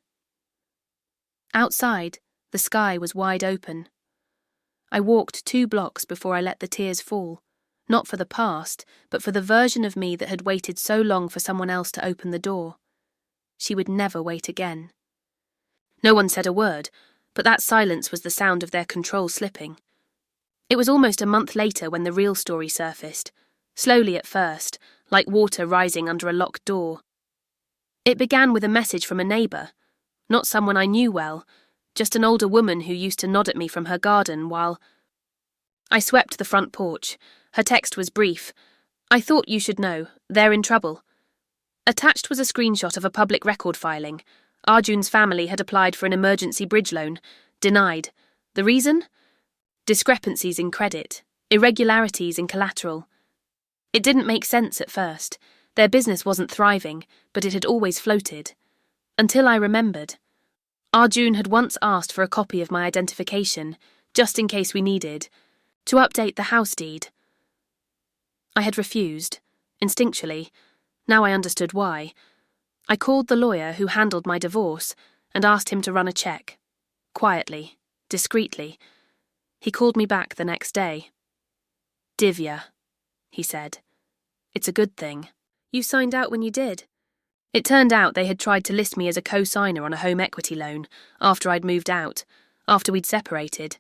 Outside, the sky was wide open. I walked 2 blocks before I let the tears fall, not for the past, but for the version of me that had waited so long for someone else to open the door. She would never wait again. No one said a word, but that silence was the sound of their control slipping. It was almost a month later when the real story surfaced, slowly at first, like water rising under a locked door. It began with a message from a neighbour, not someone I knew well, just an older woman who used to nod at me from her garden while I swept the front porch. Her text was brief. "I thought you should know. They're in trouble." Attached was a screenshot of a public record filing. Arjun's family had applied for an emergency bridge loan. Denied. The reason? Discrepancies in credit. Irregularities in collateral. It didn't make sense at first. Their business wasn't thriving, but it had always floated. Until I remembered. Arjun had once asked for a copy of my identification, just in case we needed, to update the house deed. I had refused, instinctually. Now I understood why. I called the lawyer who handled my divorce and asked him to run a check. Quietly, discreetly. He called me back the next day. "Divya," he said. "It's a good thing. You signed out when you did." It turned out they had tried to list me as a co-signer on a home equity loan after I'd moved out, after we'd separated.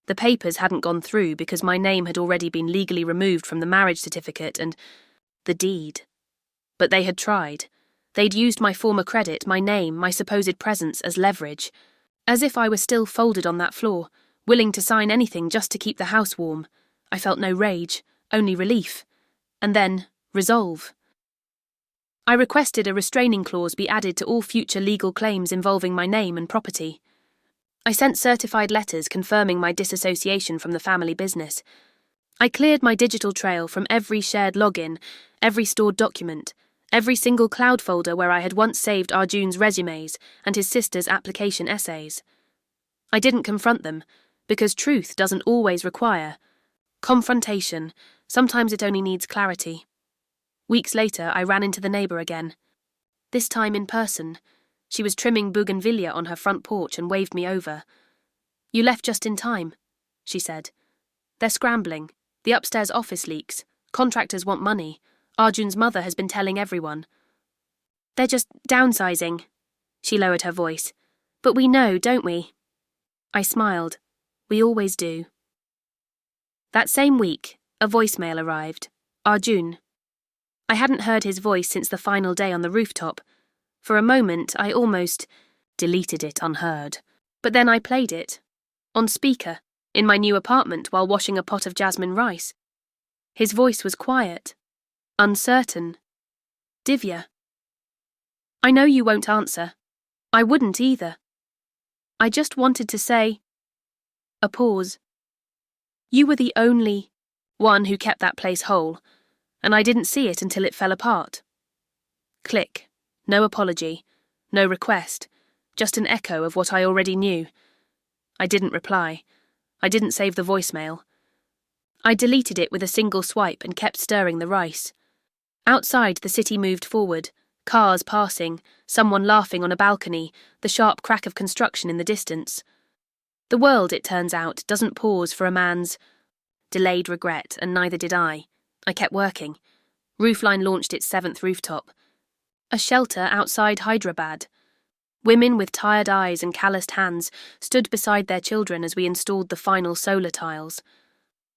The papers hadn't gone through because my name had already been legally removed from the marriage certificate and the deed. But they had tried. They'd used my former credit, my name, my supposed presence as leverage, as if I were still folded on that floor, willing to sign anything just to keep the house warm. I felt no rage, only relief, and then resolve. I requested a restraining clause be added to all future legal claims involving my name and property. I sent certified letters confirming my disassociation from the family business. I cleared my digital trail from every shared login, every stored document, every single cloud folder where I had once saved Arjun's resumes and his sister's application essays. I didn't confront them, because truth doesn't always require confrontation. Sometimes it only needs clarity. Weeks later, I ran into the neighbour again. This time in person. She was trimming bougainvillea on her front porch and waved me over. "You left just in time," she said. "They're scrambling. The upstairs office leaks. Contractors want money. Arjun's mother has been telling everyone. They're just downsizing." She lowered her voice. "But we know, don't we?" I smiled. "We always do." That same week, a voicemail arrived. Arjun. I hadn't heard his voice since the final day on the rooftop. For a moment, I almost deleted it unheard. But then I played it. On speaker, in my new apartment while washing a pot of jasmine rice. His voice was quiet. Uncertain. "Divya. I know you won't answer. I wouldn't either. I just wanted to say..." A pause. "You were the only one who kept that place whole, and I didn't see it until it fell apart." Click. No apology. No request. Just an echo of what I already knew. I didn't reply. I didn't save the voicemail. I deleted it with a single swipe and kept stirring the rice. Outside, the city moved forward. Cars passing, someone laughing on a balcony, the sharp crack of construction in the distance. The world, it turns out, doesn't pause for a man's delayed regret, and neither did I. I kept working. Roofline launched its 7th rooftop. A shelter outside Hyderabad. Women with tired eyes and calloused hands stood beside their children as we installed the final solar tiles.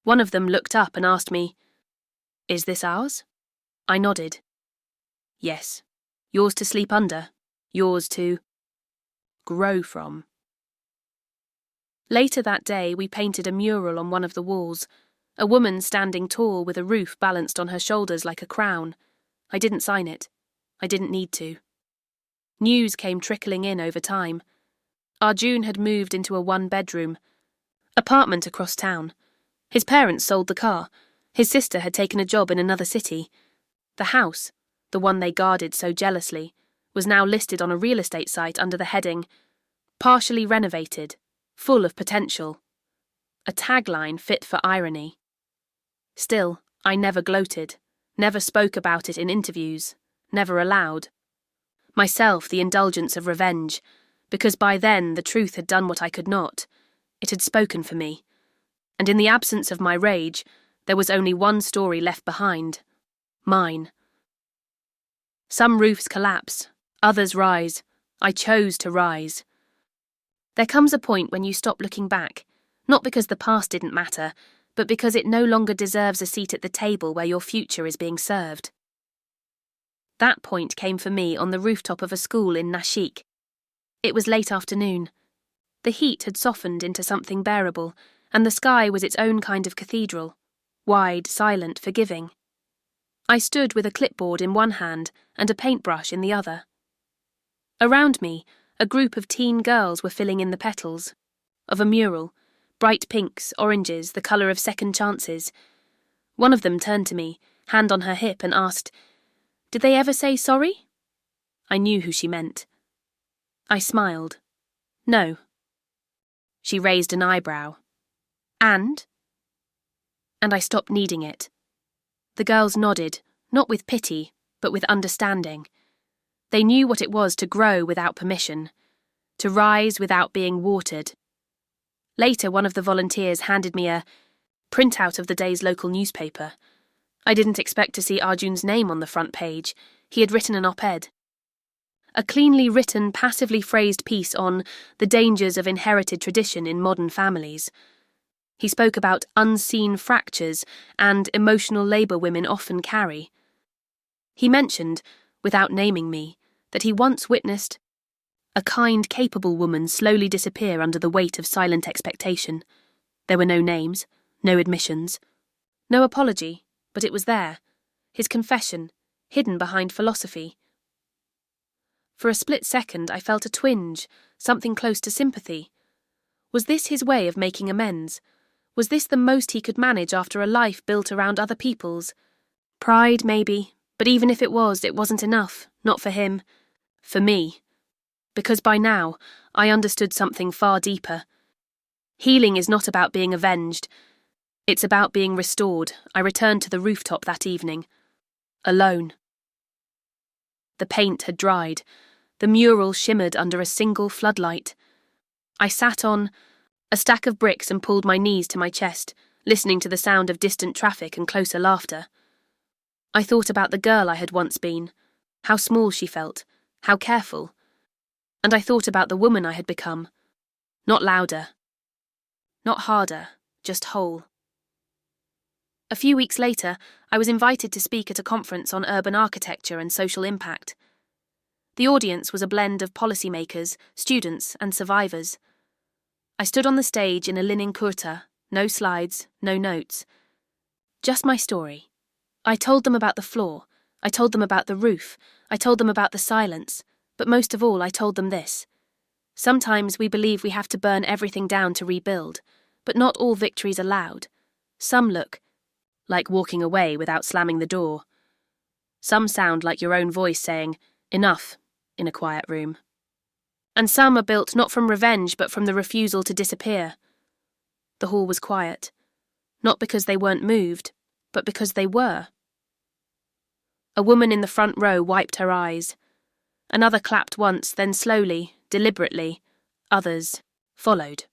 One of them looked up and asked me, "Is this ours?" I nodded. "Yes. Yours to sleep under. Yours to grow from." Later that day, we painted a mural on one of the walls. A woman standing tall with a roof balanced on her shoulders like a crown. I didn't sign it. I didn't need to. News came trickling in over time. Arjun had moved into a one-bedroom apartment across town. His parents sold the car. His sister had taken a job in another city. The house, the one they guarded so jealously, was now listed on a real estate site under the heading, "Partially renovated, full of potential." A tagline fit for irony. Still, I never gloated, never spoke about it in interviews, never allowed myself the indulgence of revenge, because by then the truth had done what I could not. It had spoken for me. And in the absence of my rage, there was only one story left behind. Mine. Some roofs collapse, others rise. I chose to rise. There comes a point when you stop looking back, not because the past didn't matter, but because it no longer deserves a seat at the table where your future is being served. That point came for me on the rooftop of a school in Nashik. It was late afternoon. The heat had softened into something bearable, and the sky was its own kind of cathedral, wide, silent, forgiving. I stood with a clipboard in one hand and a paintbrush in the other. Around me, a group of teen girls were filling in the petals of a mural, bright pinks, oranges, the colour of second chances. One of them turned to me, hand on her hip, and asked, "Did they ever say sorry?" I knew who she meant. I smiled. "No." She raised an eyebrow. And I stopped needing it. The girls nodded, not with pity, but with understanding. They knew what it was to grow without permission, to rise without being watered. Later, one of the volunteers handed me a printout of the day's local newspaper. I didn't expect to see Arjun's name on the front page. He had written an op-ed. A cleanly written, passively phrased piece on the dangers of inherited tradition in modern families. He spoke about unseen fractures and emotional labour women often carry. He mentioned, without naming me, that he once witnessed a kind, capable woman slowly disappear under the weight of silent expectation. There were no names, no admissions, No apology, but it was there. His confession, hidden behind philosophy. For a split second I felt a twinge, something close to sympathy. Was this his way of making amends? Was this the most he could manage after a life built around other people's? Pride, maybe, but even if it wasn't enough, not for him. For me. Because by now, I understood something far deeper. Healing is not about being avenged. It's about being restored. I returned to the rooftop that evening. Alone. The paint had dried. The mural shimmered under a single floodlight. I sat on a stack of bricks and pulled my knees to my chest, listening to the sound of distant traffic and closer laughter. I thought about the girl I had once been, how small she felt, how careful. And I thought about the woman I had become. Not louder. Not harder, just whole. A few weeks later, I was invited to speak at a conference on urban architecture and social impact. The audience was a blend of policymakers, students, and survivors. I stood on the stage in a linen kurta, no slides, no notes. Just my story. I told them about the floor, I told them about the roof, I told them about the silence, but most of all I told them this. Sometimes we believe we have to burn everything down to rebuild, but not all victories are loud. Some look like walking away without slamming the door. Some sound like your own voice saying, "Enough," in a quiet room. And some are built not from revenge but from the refusal to disappear. The hall was quiet, not because they weren't moved, but because they were. A woman in the front row wiped her eyes. Another clapped once, then slowly, deliberately. Others followed.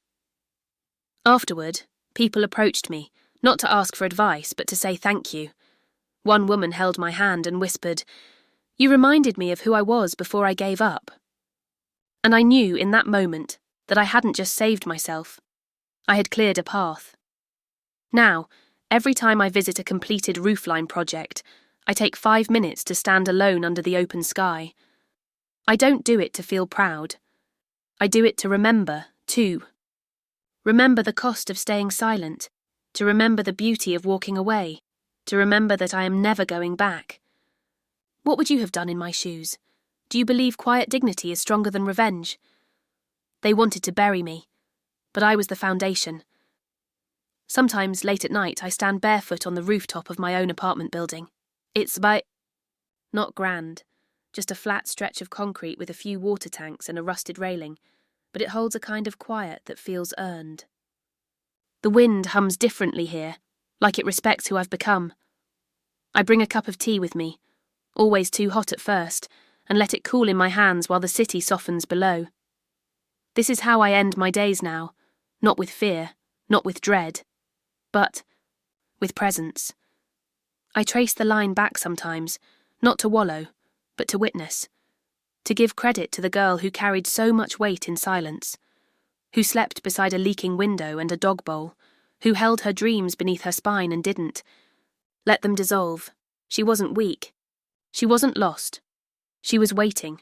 Afterward, people approached me, not to ask for advice, but to say thank you. One woman held my hand and whispered, "You reminded me of who I was before I gave up." And I knew in that moment that I hadn't just saved myself. I had cleared a path. Now, every time I visit a completed roofline project, I take 5 minutes to stand alone under the open sky. I don't do it to feel proud. I do it to remember, too. Remember the cost of staying silent, to remember the beauty of walking away, to remember that I am never going back. What would you have done in my shoes? Do you believe quiet dignity is stronger than revenge? They wanted to bury me, but I was the foundation. Sometimes, late at night, I stand barefoot on the rooftop of my own apartment building. It's not grand, just a flat stretch of concrete with a few water tanks and a rusted railing, but it holds a kind of quiet that feels earned. The wind hums differently here, like it respects who I've become. I bring a cup of tea with me, always too hot at first, and let it cool in my hands while the city softens below. This is how I end my days now, not with fear, not with dread, but with presence. I trace the line back sometimes, not to wallow, but to witness, to give credit to the girl who carried so much weight in silence, who slept beside a leaking window and a dog bowl, who held her dreams beneath her spine and didn't. Let them dissolve. She wasn't weak. She wasn't lost. She was waiting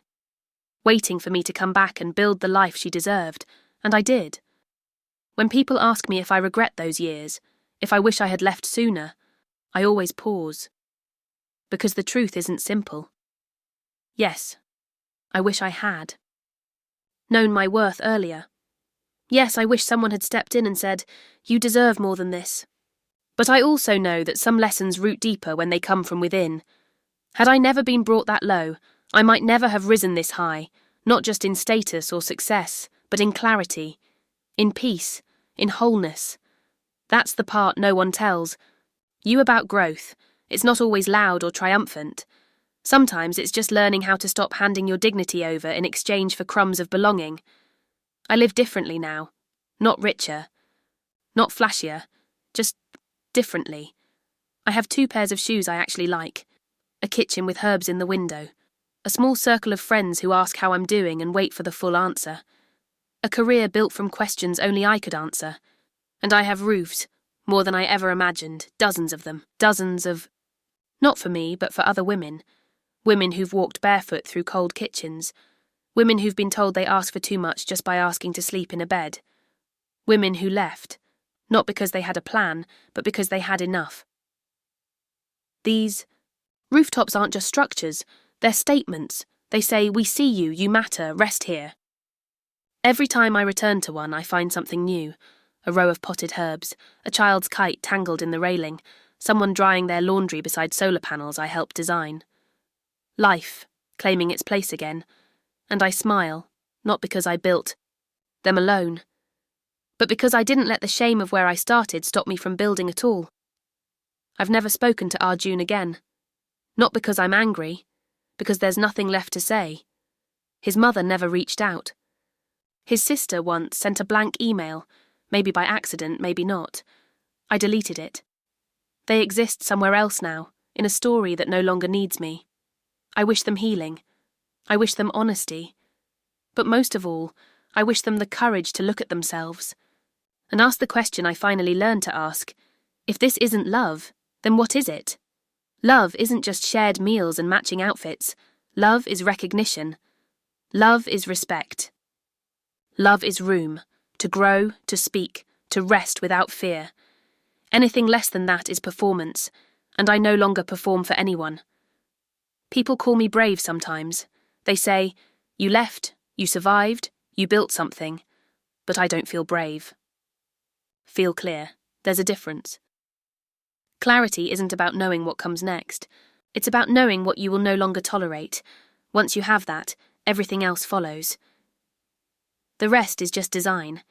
for me to come back and build the life she deserved, and I did. When people ask me if I regret those years, if I wish I had left sooner, I always pause. Because the truth isn't simple. Yes, I wish I had. Known my worth earlier. Yes, I wish someone had stepped in and said, "You deserve more than this." But I also know that some lessons root deeper when they come from within. Had I never been brought that low, I might never have risen this high, not just in status or success, but in clarity, in peace, in wholeness. That's the part no one tells. You about growth. It's not always loud or triumphant. Sometimes it's just learning how to stop handing your dignity over in exchange for crumbs of belonging. I live differently now. Not richer. Not flashier. Just differently. I have 2 pairs of shoes I actually like. A kitchen with herbs in the window. A small circle of friends who ask how I'm doing and wait for the full answer. A career built from questions only I could answer. And I have roofs, more than I ever imagined, dozens of them, dozens of... Not for me, but for other women. Women who've walked barefoot through cold kitchens. Women who've been told they ask for too much just by asking to sleep in a bed. Women who left, not because they had a plan, but because they had enough. These rooftops aren't just structures, they're statements. They say, "We see you, you matter, rest here." Every time I return to one, I find something new. A row of potted herbs, a child's kite tangled in the railing, someone drying their laundry beside solar panels I helped design. Life, claiming its place again. And I smile, not because I built them alone, but because I didn't let the shame of where I started stop me from building at all. I've never spoken to Arjun again. Not because I'm angry, because there's nothing left to say. His mother never reached out. His sister once sent a blank email, maybe by accident, maybe not. I deleted it. They exist somewhere else now, in a story that no longer needs me. I wish them healing. I wish them honesty. But most of all, I wish them the courage to look at themselves and ask the question I finally learned to ask. If this isn't love, then what is it? Love isn't just shared meals and matching outfits. Love is recognition. Love is respect. Love is room, to grow, to speak, to rest without fear. Anything less than that is performance, and I no longer perform for anyone. People call me brave sometimes. They say, "You left, you survived, you built something," but I don't feel brave. Feel clear. There's a difference. Clarity isn't about knowing what comes next. It's about knowing what you will no longer tolerate. Once you have that, everything else follows. The rest is just design.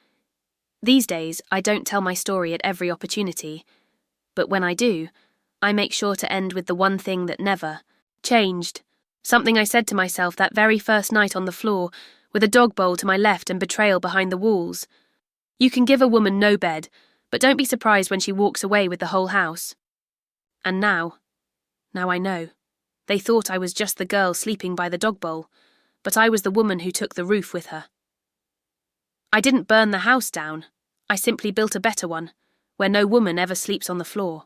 These days, I don't tell my story at every opportunity, but when I do, I make sure to end with the one thing that never changed. Something I said to myself that very first night on the floor, with a dog bowl to my left and betrayal behind the walls. You can give a woman no bed, but don't be surprised when she walks away with the whole house. And now I know. They thought I was just the girl sleeping by the dog bowl, but I was the woman who took the roof with her. I didn't burn the house down. I simply built a better one, where no woman ever sleeps on the floor.